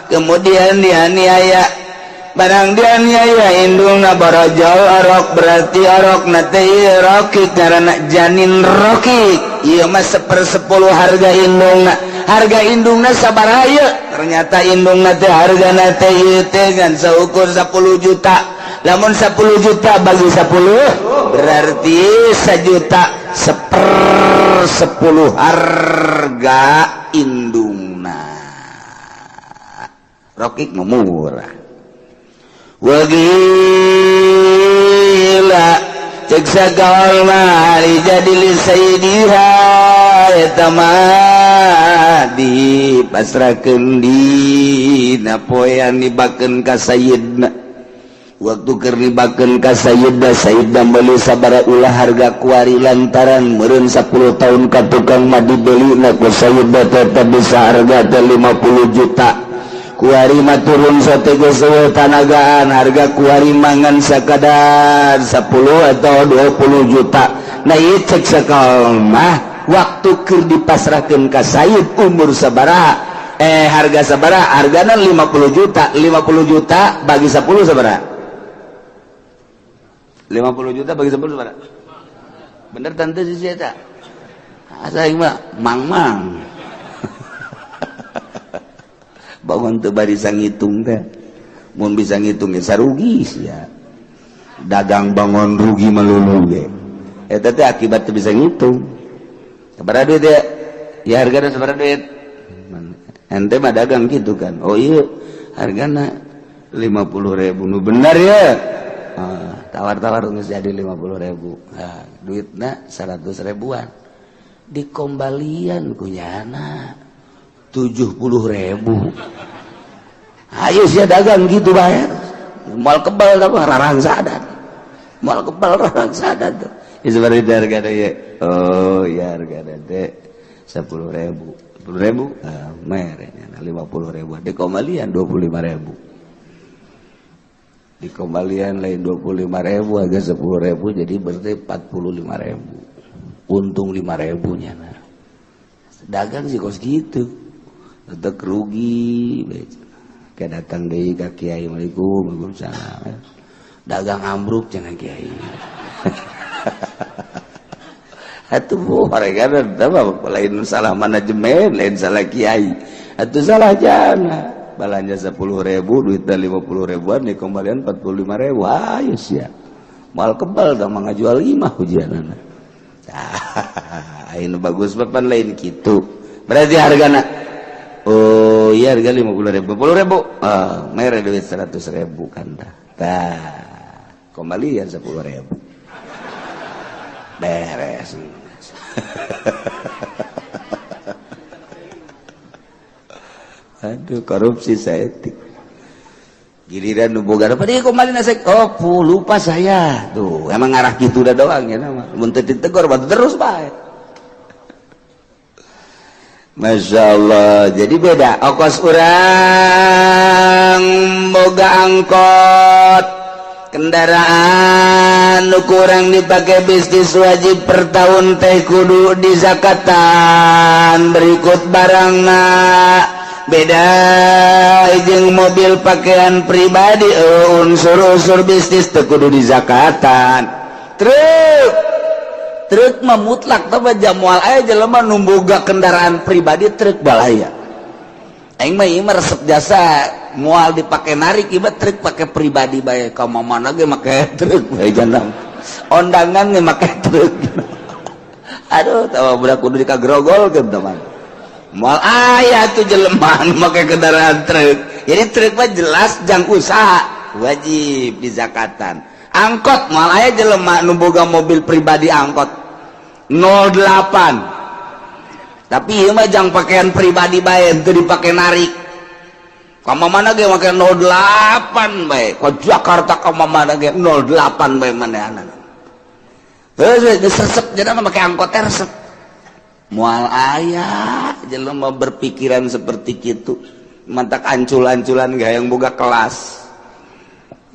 kemudian dianiaya barang dianiaya indungna barajal arok berarti arok nate rokik karena janin rokik ieu mah 1/10 harga indungna sabaraha ieu ternyata indungna teh hargana teh ieu teh kan saukur 10 juta lamun 10 juta bagi 10 berarti 1 juta 1/10 harga indungna rokik murah wagila cek sagawal mari jadi li sayyidiha eta mah dipasrahkeun dina poean dibakeun ka sayyidna waktu keur dibakeun ka sayyidna meuli sabaraha ulah harga kuari lantaran meureun 10 tahun ka tukang mah dibelina ku sayyidna teh bisa harga teh 50 juta kuari mah turun satege sewe tanagaan harga kuari mangan sakadar 10 atau 20 juta nah ieu cek sakal mah waktu keur dipasrahkeun ka sayyid umur sabaraha harga sabaraha hargana 50 juta bagi 10 sabaraha 50 juta bagi 10 sabaraha bener tante sih eta asa aing mah mang bangun teu bari bisa ngitung teh mun bisa ngitung ge sarugi sia dagang bangun rugi melulu ge eta teh akibat teu bisa ngitung sabaraha duit ya hargana sabaraha duit ente mah dagang gitu kan oh iya hargana 50.000 nu bener ya tawar-tawar geus jadi 50.000 nah duitna 100 ribuan dikembalian kunyana 70.000 ayo sia dagang gitu bayar mal kebal tapi rarang sadar mal kebal rarang sadar tuh seperti harga deh oh ya harga deh 10.000 merenya 50.000 dikembalian 25.000 dikembalian lain 25.000 harga 10.000 jadi berarti 45.000 untung 5.000 nya nah dagang sih kos gitu tetep rugi kayak datang deui ka kiai waalaikumsalam dagang ambruk jangan kiai atuh horegan apa lain salah manajemen lain salah kiai atuh salah jana balanja 10.000 duitna 50.000an dikembalian 45.000 ayo sia mal kebal dah mangajual 5 hujanana ayeuna bagus papan lain kitu berarti hargana oh iya harga 50.000 10.000 mere duit 100.000 kan tah kembalian 10.000 beres aduh korupsi saeutik giliran nu boga apa dia kembali nasek oh lupa saya tuh emang ngarah gitu udah doang ya nama mun teu ditegur batu terus bae Masya Allah jadi beda ongkos urang boga angkot kendaraan nu kurang dipakai bisnis wajib per tahun teh kudu dizakatan berikut barangna beda jeung mobil pakaian pribadi unsur-unsur bisnis teh kudu dizakatan truk mah mutlak teh jamual aya jelema nu boga kendaraan pribadi truk balaya aing mah ieu resep jasa moal dipake narik ieu truk pake pribadi bae ka mana ge make truk bae jangan ondangan ge make truk aduh tawa budak kudu dikagrogolkeun teman moal aya tuh jelema nu make kendaraan truk jadi truk mah jelas jang usaha wajib dizakatan angkot moal aya jelema nu boga mobil pribadi angkot 08 tapi ieu mah jang pakaian pribadi bae teu dipake narik ka mana ge make 08 bae ka Jakarta ka mana ge 08 bae manehanna geus resep jadi make angkot teh resep moal aya jelema berpikiran seperti kitu mantak ancul-anculan gayang boga kelas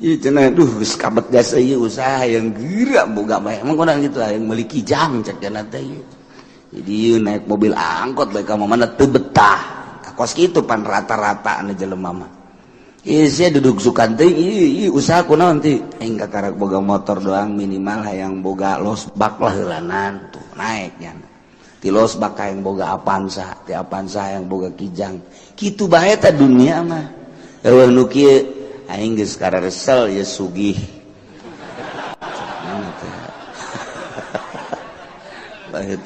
ieu cenah duh geus kabet jasa ieu usaha yang geura boga bae emang kurang gitu yang meuli kijang cek cenah teh jadi naik mobil angkot baik kamu mana teu betah kos kitu pan rata-rata anu jelema mah ieu sia duduk sukan teh ieu usaha kunaon teh aing kakarak boga motor doang minimal hayang boga losbak lah heulanan tuh naik nya ti losbak hayang boga Avanza ti Avanza hayang boga kijang kitu bae teh dunia mah eueuh nu kieu aing geus karesel ya sugih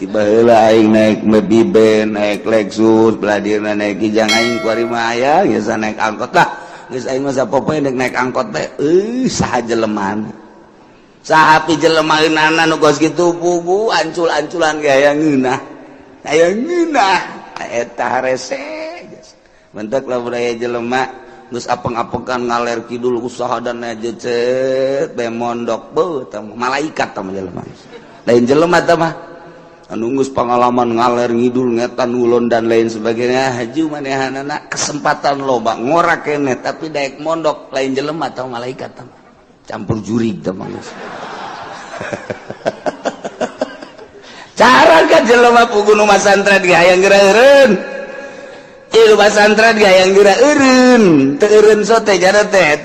tiba heula aing naik Maybach naik Lexus beladirna naik kijang aing kuari mah aya geus naik angkot lah geus aing mah sapopoe naik angkot teh saha jeleman saha pi jelemaeunana nu geus kitu pugu ancul-anculan ge aya ngeunah eta rese mentek lamun aya jelema geus apeng-apengan ngaler kidul usaha dan aja cet bae mondok beuh tah malaikat tah jelema lain jelema tah mah anu geus pengalaman ngaler ngidul ngetan ulun dan lain sebagainya haji manehanana kesempatan loba ngora keneh tapi daek mondok lain jelema atau malaikat tah campur jurig tah mah cara ka jelema pugu nu masantren ge hayang geureureun Ieu pasantren gayang geura eureun, teu eureun sote jana teh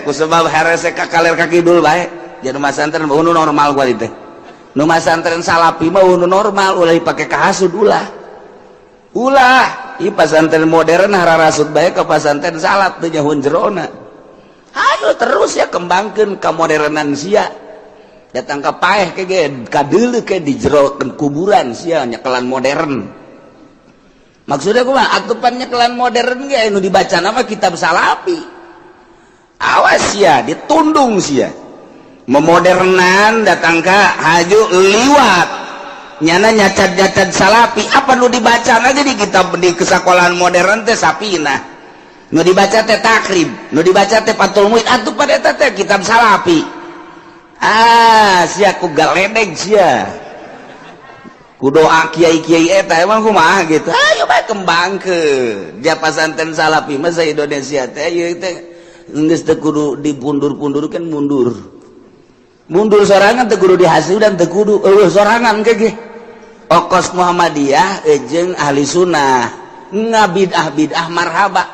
ku sebab harese ka kaler ka kidul bae. Jadi pasantren nu normal gua teh. Nu pasantren salapi mah nu normal ulah dipake ka hasud ulah. Ulah, ieu pasantren modern hararasud bae ka pasantren salap teu nyahoun jerona. Hayu terus ya kembangkeun ka modernan sia. Datang ka paeh ke ge ka deuleu ke di jero kuburan sia nyekelan modern. Maksudnya kumaha atupan nyekelan modern ge anu dibaca nama kitab salapi. Awas ya ditundung sia. Memodernan datang ka haju liwat. Nyana nyacad-nyacad salapi apa nu dibaca aja di kitab di kesakolahan modern teh sapina. Nu dibaca teh takrib, nu dibaca teh Fathul Muin atuh pada eta teh kitab salapi. Sia ku galedeg sia. Ku doa kiai-kiai eta emang kumaha gitu. Ayo bae kembangkeun. Dia pasantren salapi mah sa Indonesia teh ieu teh geus teu kudu dipundur-pundurkeun mundur. Mundur sorangan teu kudu dihasudan teu kudu eueuh sorangan ge. Okos Muhammadiyah jeung ahli sunnah. Ngabidah-bidah marhaba.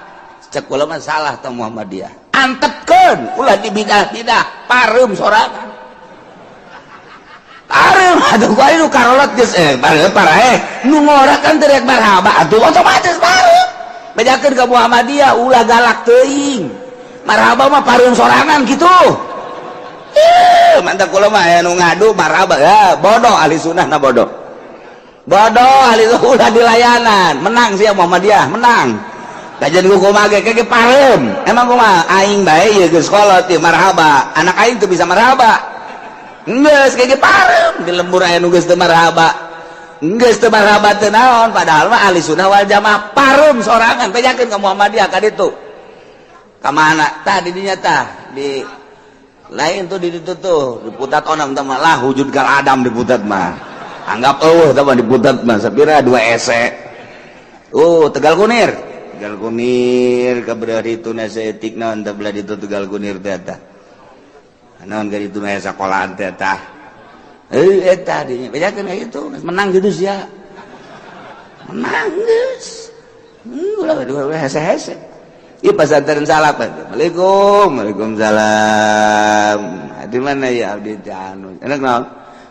Cek kula mah salah tah Muhammadiyah. Antepkeun ulah dibidah-bidah pareum sorangan. Pareum atuh ku anu karolot geus parahe nu ngorakan teu rek marhaba atuh otomatis pareum. Bejakeun ka Muhammadiyah ulah galak teuing. Marhaba mah pareum sorangan kitu. Mantap kula mah anu ngadu marhaba ya bodoh ahli sunnah na bodoh. Bodoh ahli ulah dilayanan. Menang sia Muhammadiyah, menang. Kajian kumaha ge kege pareum. Emang kumaha aing bae ieu geus kolot ieu marhaba. Anak aing teu bisa marhaba. Geus kege pareum di lembur aya nu geus teu marhaba. Geus teu marhaba teu naon padahal mah ahli sunnah wal jamaah pareum sorangan pejakeun ka Muhammadiyah ka ditu. Ka mana? Tah di dinya tah di lain tuh di ditu tuh diputat onam teh mah lah wujud gal Adam diputat mah. Anggap eueuh tah mah diputat mah sapira 2 ese. Tegal Kunir. Tegal Kunir kabedah ditu na saeutik naon teh belah ditu Tegal Kunir teh tah. Naon ka ditu na sakolahan teh tah. Eta dinya bejakeun ka kitu menang gitu sia. Menang geus. Ulah 2 hese-hese. Ieu pasantren salap. Assalamualaikum. Waalaikumsalam. Di mana ya abdi teh anu? Enak naon?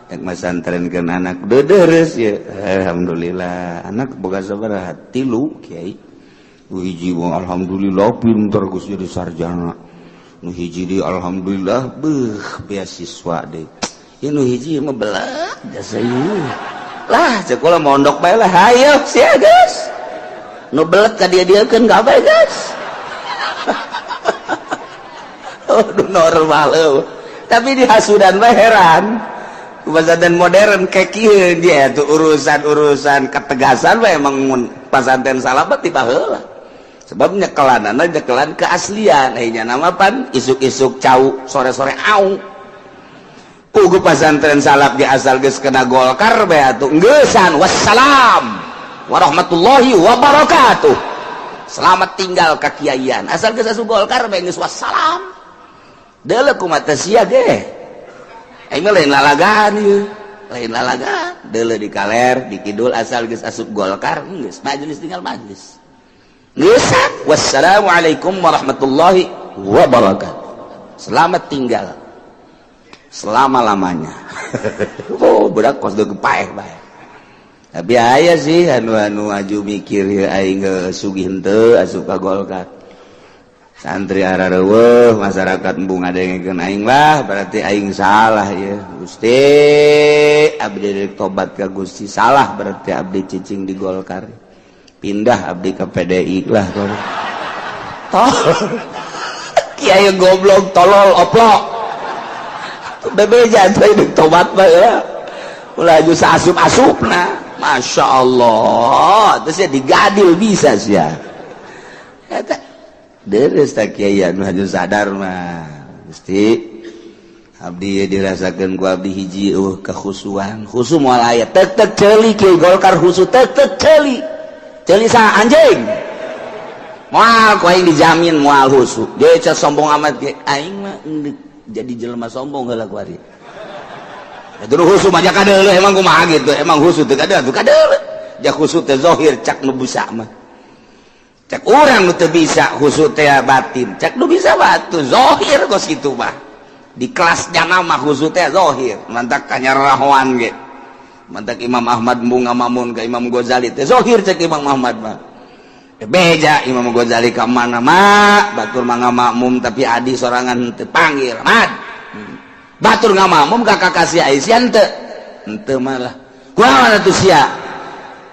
Nek masantrenkeun anak deudeureus ya. Alhamdulillah. Anak boga sabaraha? 3 Kiai. Nu hiji alhamdulillah pinter geus jadi sarjana. Nu hiji di alhamdulillah beasiswa deui. Ieu nu hiji mah belah jasa ieu. Lah cek ulah mondok bae lah. Hayo sia geus. Nu belet ka dia-diekeun ka bae geus. Aduh normal tapi di hasudan mah heran pasantren modern kayak kieu dia tuh urusan ketegasan mah emang pasantren salafat tiba heula sebab nyekelanana nyekelan keaslian nya nama pan isuk-isuk cau sore-sore au puguh pasantren salaf di asal geus kena Golkar bae atuh geeusan wassalam warahmatullahi wabarakatuh selamat tinggal kakiaian asal geus asup Golkar bae geus wassalam. Deuleu kumaha sia ge. Aing mah lain lalagaan ieu. Lain lalagaan. Deuleu di kaler, di kidul asal geus asup Golkar geus majelis tinggal majelis. Geus wassalamualaikum warahmatullahi wabarakatuh. Selamat tinggal. Selama-lamanya. Budak kos deuk paeh bae. Tapi aya sih anu aju mikir ieu aing sugih henteu asup ka Golkar. Santri arareueuh masyarakat embung ngadengekeun aing lah berarti aing salah ya Gusti abdi rek tobat ka Gusti salah berarti abdi cicing di Golkar pindah abdi ke PDI lah kiai goblok tolol oplok bebeja teh rek tobat bae ya ulah aju saasup-asupna Masya Allah terus ya digadil bisa sia eta deres tak kiai anu haju sadar mah Gusti abdi dirasakeun ku abdi hiji kekhusuan khusu moal aya tek ceuli kiai Golkar khusu tek ceuli sa anjing moal ku aing dijamin moal khusu dia ca sombong amat ge aing mah jadi jelema sombong heula ku ari atuh khusu mah kadeuleuh emang kumaha gitu emang khusu teu kadeuleuh ja khusu teh zahir cak nu busa mah cek orang nu teu bisa khusus teh batin cek nu bisa batu zahir kos kitu mah di kelasnya nama khusus teh zahir mantak kanyarahoan ge mantak Imam Ahmad bunga mamun ka Imam Ghazali teh zahir cek Imam Ahmad mah beja Imam Ghazali ka mana mah batur mah ngamakmum tapi adi sorangan teu panggil Ahmad batur ngamakmum ka kakasih Aisyah teu malah kunaon atuh sia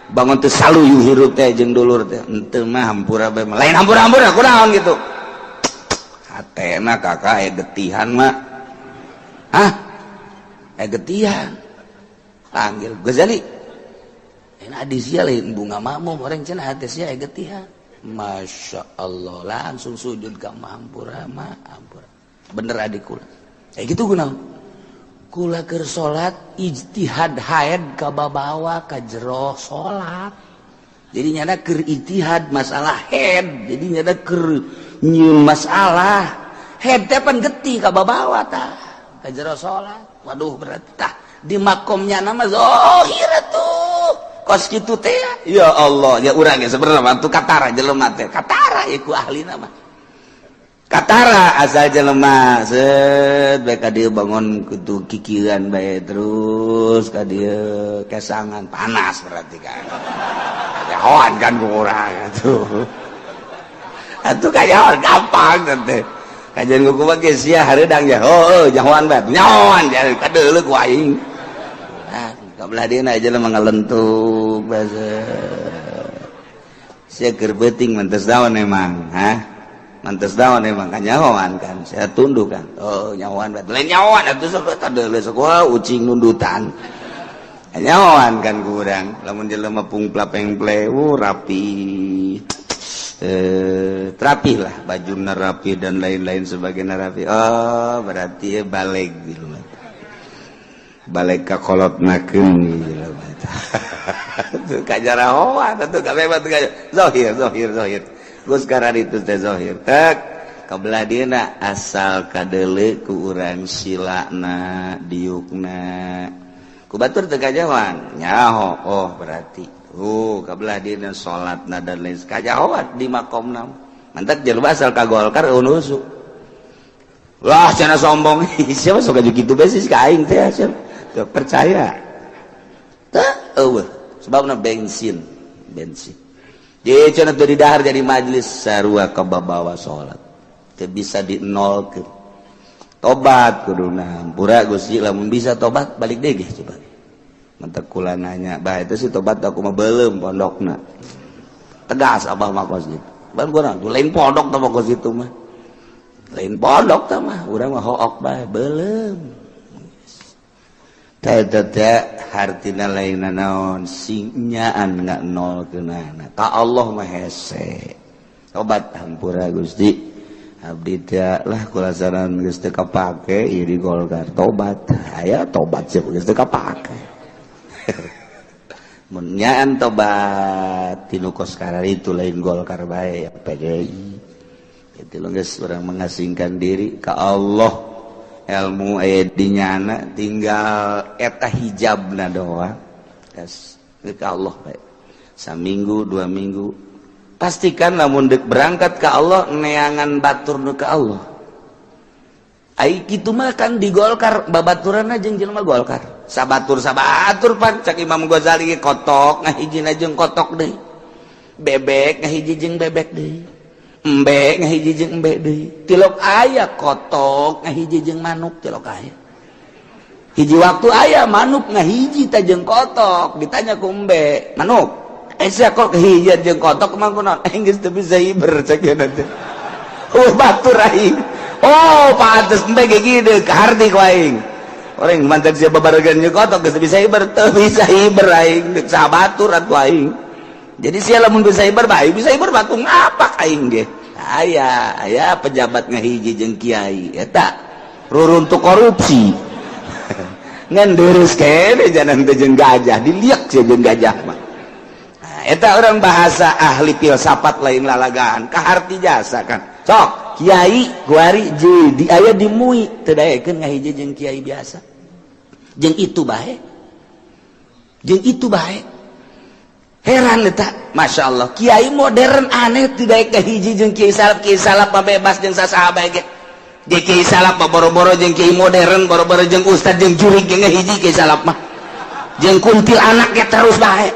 bangun teu saluyu hirup teh jeung dulur teh henteu mah hampura bae lain hampura-hampura kunaon gitu hatena kakak getihan mah getihan panggil Ghazali enak adi sia lain bunga makmum orang cenah hate sia getihan Masya Allah langsung sujud ka hampura mah hampura bener adik kula gitu kunaon kula keur salat ijtihad haid ka babawa ka jero salat jadi nyana keur ijtihad masalah haid jadi nyana keur nyieun masalah haid teh pan getih ka babawa tah ka jero salat waduh berarti tah di makomnya nama zahir atuh kos kitu teh ya Allah ya urang ge sebenarnya tu katara jelema teh katara iku ahlina mah katara asal jelema set bae ka dieu bangun kudu kikiran bae terus ka dieu kesangan panas berarti kan kayahoan kan ku urang atuh kayahoan gampang teh kajian ku kumaha ge sia hareudang ya heuh jahoan bae nyahoan jadi kadeuleu ku aing nah kabelah dieuna jelema ngalentuk basa sia keur beuting mantes daon emang mantes daun emang kan nyawan kan saya tunduk kan oh nyawan lain nyawan itu ada sekolah ucing nundutan nyawan kan kurang lamun jelema pungpla pengple rapi rapi lah bajuna rapi dan lain-lain sebagainya rapi oh berarti balik gitu balik ka kolot nakeun gitu tuh kajarahoan tuh kabeh tuh zahir Gus karar itu teh zahir tak kabelah dieuna asal kadeuleu ku urang silana diukna ku batur teu kajawan nyaho oh berarti kabelah dieuna salatna dan lain kajahoan di makomna mantak jelema asal ka Golkar unusu wah cenah sombong siapa sok aju kitu bae sih ka aing teh teu percaya tah eueuh sebabna bensin dia cenah dari dahar jadi majelis sarua ka babawa salat teu bisa dinolkeun tobat kuduna hampura Gusti lamun bisa tobat balik deui coba mantek kula nanya bah eta sih tobat aku mah beuleum pondokna tegas abah mah kos gitu ban kurang lain pondok tah kos itu mah lain pondok tah mah urang mah hook bae beuleum teh hartina lainna naon sinyaan nggak nol keunana ka Allah mah hese tobat hampura Gusti abdi teh lah kula saran geus teu kapake ieu di Golkar tobat aya tobat sih geus teu kapake mun nyaan tobat tinu kos karar itu lain Golkar bae ya PDI itu lo geus urang mengasingkan diri ka Allah ilmu aya dinyana tinggal eta hijabna doang kas ka Allah bae saminggu 2 minggu pastikan lamun deuk berangkat ka Allah neangan batur nu ka Allah ai kitu mah kan di Golkar babaturanna jeung jelema Golkar sabatur pan cak Imam Ghazali kotok ngahijina jeung kotok deui bebek ngahiji jeung bebek deui embe ngahiji jeung embe deui tilok aya kotok ngahiji jeung manuk tilok aya hiji waktu aya manuk ngahiji teh jeung kotok ditanya ku embe manuk sia kok hiji jeung kotok mah kunaon geus teu bisa hiber cekeuna teh batur aing oh pantes embe ge kieu kaharti ku aing orang mantek sia babaregan jeung kotok geus bisa hiber teu bisa hiber aing deuk sabatur atuh aing jadi sia lamun bisa hiber bae bisa hiber batung apa aing ge aya pejabat ngahiji jeung kiai eta ruruntuk korupsi ngan deurus kene janan teh jeung gajah diliak sia jeung gajah mah eta urang bahasa ahli filsafat lain lalagaan kaharti jasa kan sok kiai kuari di aya di MUI teu daekeun ngahiji jeung kiai biasa jeung itu bae heran eta Masya Allah kiai modern aneh tidak ke hiji jeung kiai salap bebas jeung sasaha bae ge kiai salap boro-boro jeung kiai modern boro-boro jeung ustad jeung jurig ge hiji kiai salap mah jeung kuntil anak ge terus bae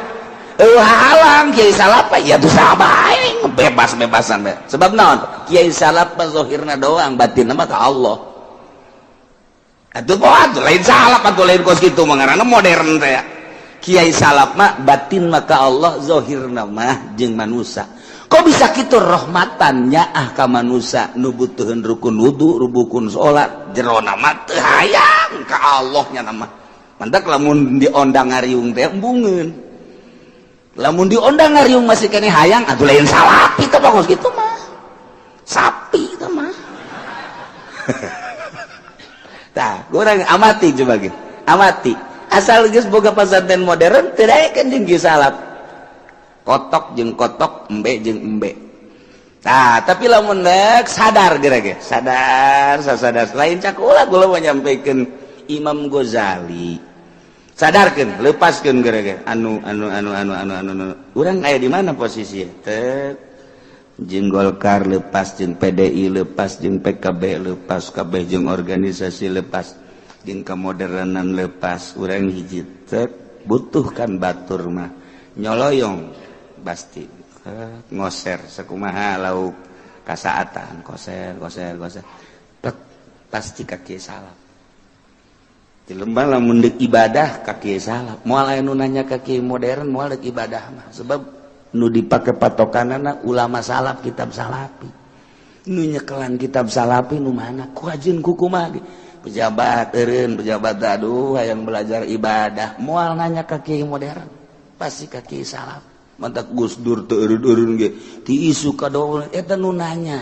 halang kiai salap ya tuh sabae bebas-bebasan bae sebab naon kiai salap mah zahirna doang batinna mah ka Allah atuh poho lain salap atuh lain kos kitu mah ngaranna modern teh kiai salap mah batin maka Allah zahirna mah jeung manusia kok bisa kitu rahmatannya ka manusia nu butuheun rukun wudu rukun salat jerona mah teu hayang ka Allah nya mah mantak lamun diondang ngariung teh embungeun lamun diondang ngariung masih kene hayang atuh lain salapi teh bagus kitu mah sapi teh mah tah urang amati coba gitu amati asal geus boga pasantren modern teu daekeun jeung kieu salap kotok jeung kotok embe jeung embe nah tapi lamun rek sadar geura sadar lain cak ulah kula mau nyampikeun Imam Ghazali sadarkeun lepaskeun geura anu urang aya di mana posisi teu jeung Golkar lepas jeung PDI lepas jeung PKB lepas kabeh jeung organisasi lepas jeung kemodernan lepas urang hiji teh butuhkan batur mah nyoloyong pasti ngoser sakumaha lauk kasaatan koser pasti ka kieu salap di lembah lamun deuk ibadah ka kieu salap moal aya nu nanya ka kieu modern moal deuk ibadah mah sebab nu dipake patokanana ulama salap kitab salapi nu nyekelan kitab salapi nu mana ku ajeun kukumaha pejabat eureun pejabat aduh hayang belajar ibadah moal nanya ka kiai modern pasti ka kiai salaf mantak Gus Dur teu eureun-eureun ge ti isu kadoa eta nu nanya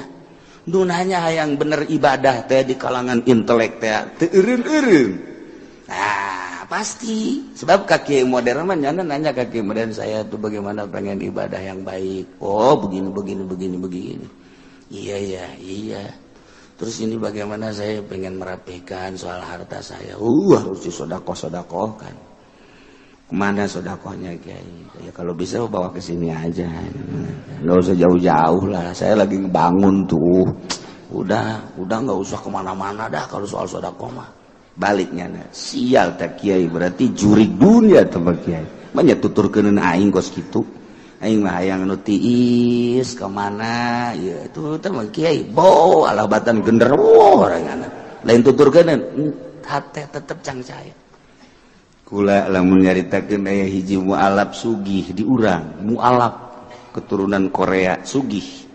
hayang bener ibadah teh di kalangan intelek teh teu eureun-eureun nah pasti sebab ka kiai modern mah nanya ka kiai modern saya tuh bagaimana pengen ibadah yang baik oh begini iya terus ini bagaimana saya pengen merapikan soal harta saya harus disodakoh-sodakohkan kemana sodakohnya kiai ya kalau bisa bawa ke sini aja nggak usah jauh-jauh lah saya lagi ngebangun tuh udah nggak usah kemana-mana dah kalau soal sodakoh mah baliknya sial tak kiai berarti jurig dunia tuh kiai banyak tuturkeun aing kos kitu aing mah hayang nu tiis ka mana ya itu teh mah kiai bo alabatan genderuwo orangana lain tuturkeun hate tetep cang caya kula lamun nyaritakeun aya hiji mualaf sugih di urang mualaf keturunan Korea sugih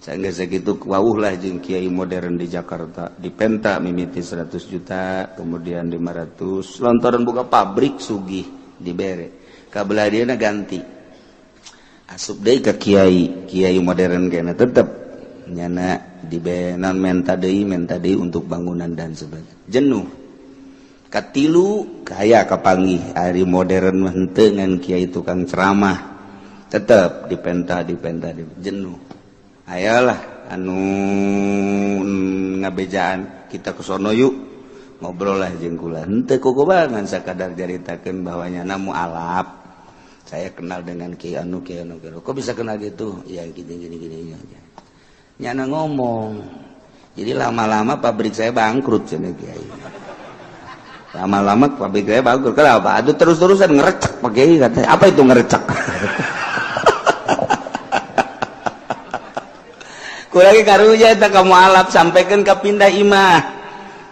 sangga sakitu wawuh lah jeung kiai modern di Jakarta di Penta mimiti 100 juta kemudian 500 lontoran boga pabrik sugih dibere kabelah dieuna ganti asup deui ka kiai modern kena tetep nyana dibenan menta deui untuk bangunan dan sebagainya jenuh katilu kaya kapanggih ari modern mah henteu ngan kiai tukang ceramah tetep dipenta jenuh ayolah anu ngabejaan kita ke sono yuk ngobrol lah jeung kula henteu kukuba ngan sakadar jaritakeun bahwa nyana mualaf saya kenal dengan kiai anu kok bisa kenal gitu ya gini nyana ngomong jadi lama-lama pabrik saya bangkrut cenah kiai lama-lama pabrik saya bangkrut kenapa aduh terus-terusan ngerecek Pak Kiai katanya apa itu ngerecek kulagi karunya eta ka mualaf sampaikan ke pindah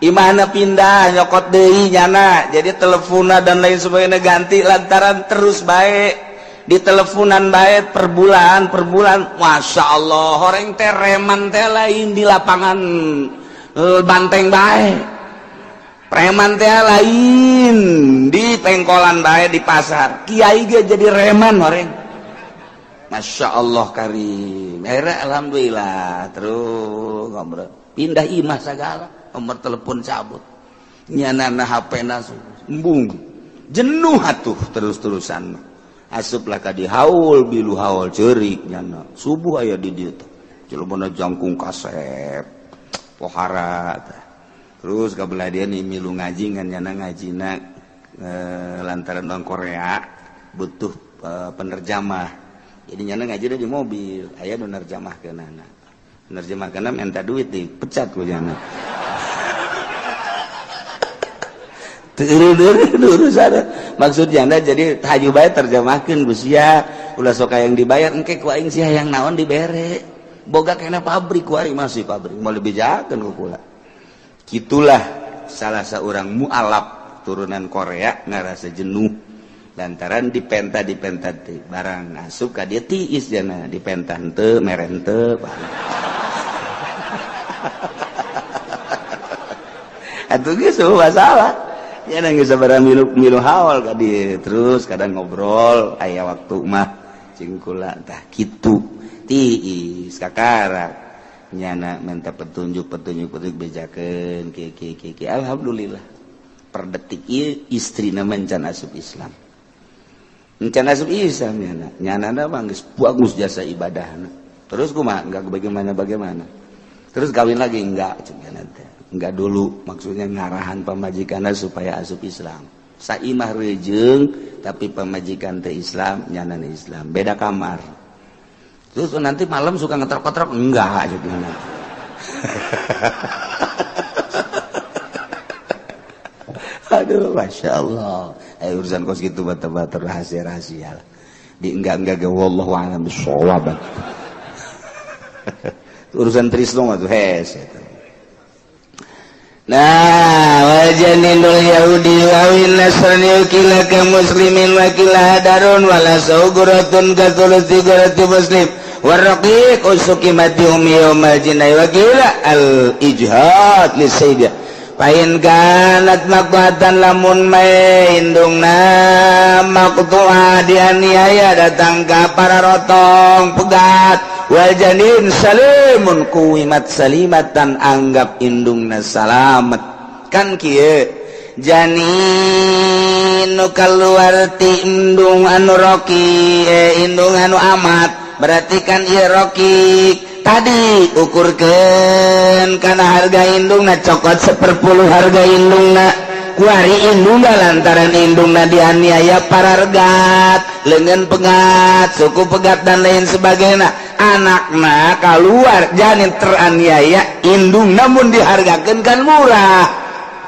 imahna pindah nyokot deui nyana jadi telepona dan lain sebagainya ganti lantaran terus baik di teleponan baik per bulan Masya Allah orang teh reman teh lain di lapangan banteng baik preman teh lain di pengkolan baik di pasar kiai ge jadi reman orang Masya Allah karim akhirnya alhamdulillah terus ngobrol pindah imah segala nomor telepon cabut nyanana HP nasu embung jenuh atuh terus-terusan asuplah ka di haul bilu haul ceurik nyana subuh aya di dieu teh jelema jangkung kasep pohara terus kabelah dia nih milu ngaji ngan nyana ngajina lantaran orang Korea butuh penerjemah. Jadi nyana ngaji di mobil, aya nu nerjemahkeunana. Nerjemahkeunna minta duit dipecat ku nyana. Urusan maksudnya jadi haju bae terjemahkeun Gusia ulah sok yang dibayar engke ku aing sia yang naon dibere boga kena pabrik ku ari masih pabrik mau lebih jakeun ku kula kitulah salah seorang mualaf turunan Korea ngarasa jenuh lantaran dipenta teh barang asup ka dieu tiis jana dipenta henteu meren teu atuh geus masalah ya nangis sabaraha milu hawal ka dieu terus kadang ngobrol aya waktu mah cing kula tah kitu tiis kakarak nyana minta petunjuk bejakeun ki alhamdulillah per detik ieu istrina mencan asup Islam mencan asup Islam nyana mah geus bagus jasa ibadahna terus kumaha enggak bagaimana terus kawin lagi enggak cenah teh enggak dulu maksudnya ngarahan pamajikanna supaya asup Islam saimah rejeung tapi pamajikan teh Islam nyanana Islam beda kamar terus nanti malam suka ngetrok-ngetrok enggak gitu aduh masya Allah urusan kos gitu bata-bata rahasia lah di enggak ge wallahu a'lam bishawab urusan trisno mah tuh nah wajanilul yahudi wawin nasrani ukila ke muslimin wakila hadarun wala sauguratun katulusi gurati muslim warraqiq usuki mati umi yawmal jinai wakila al-ijhad lisaydah pain kanat makwatan lamun may indungna maktu'a dianiaya datang ka para rotong pegat wal janin salimun kuwimat salimatan anggap indungna salamet kan kieu janin nu kaluar ti indung anu roki indung anu amat berarti kan ieu roki tadi ukurkeun kana harga indungna cokot 1/10 harga indungna kuari indungna lantaran indungna dianiaya parargat leungeun pegat suku pegat dan lain sebagainya anakna keluar janin teraniaya indung namun dihargakeun kan murah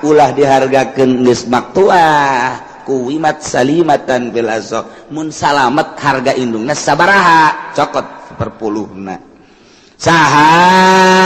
ulah dihargakeun geus maktuah kuwimat salimatan fil asaq mun salamet harga indungna sabaraha cokot 1/10 na saha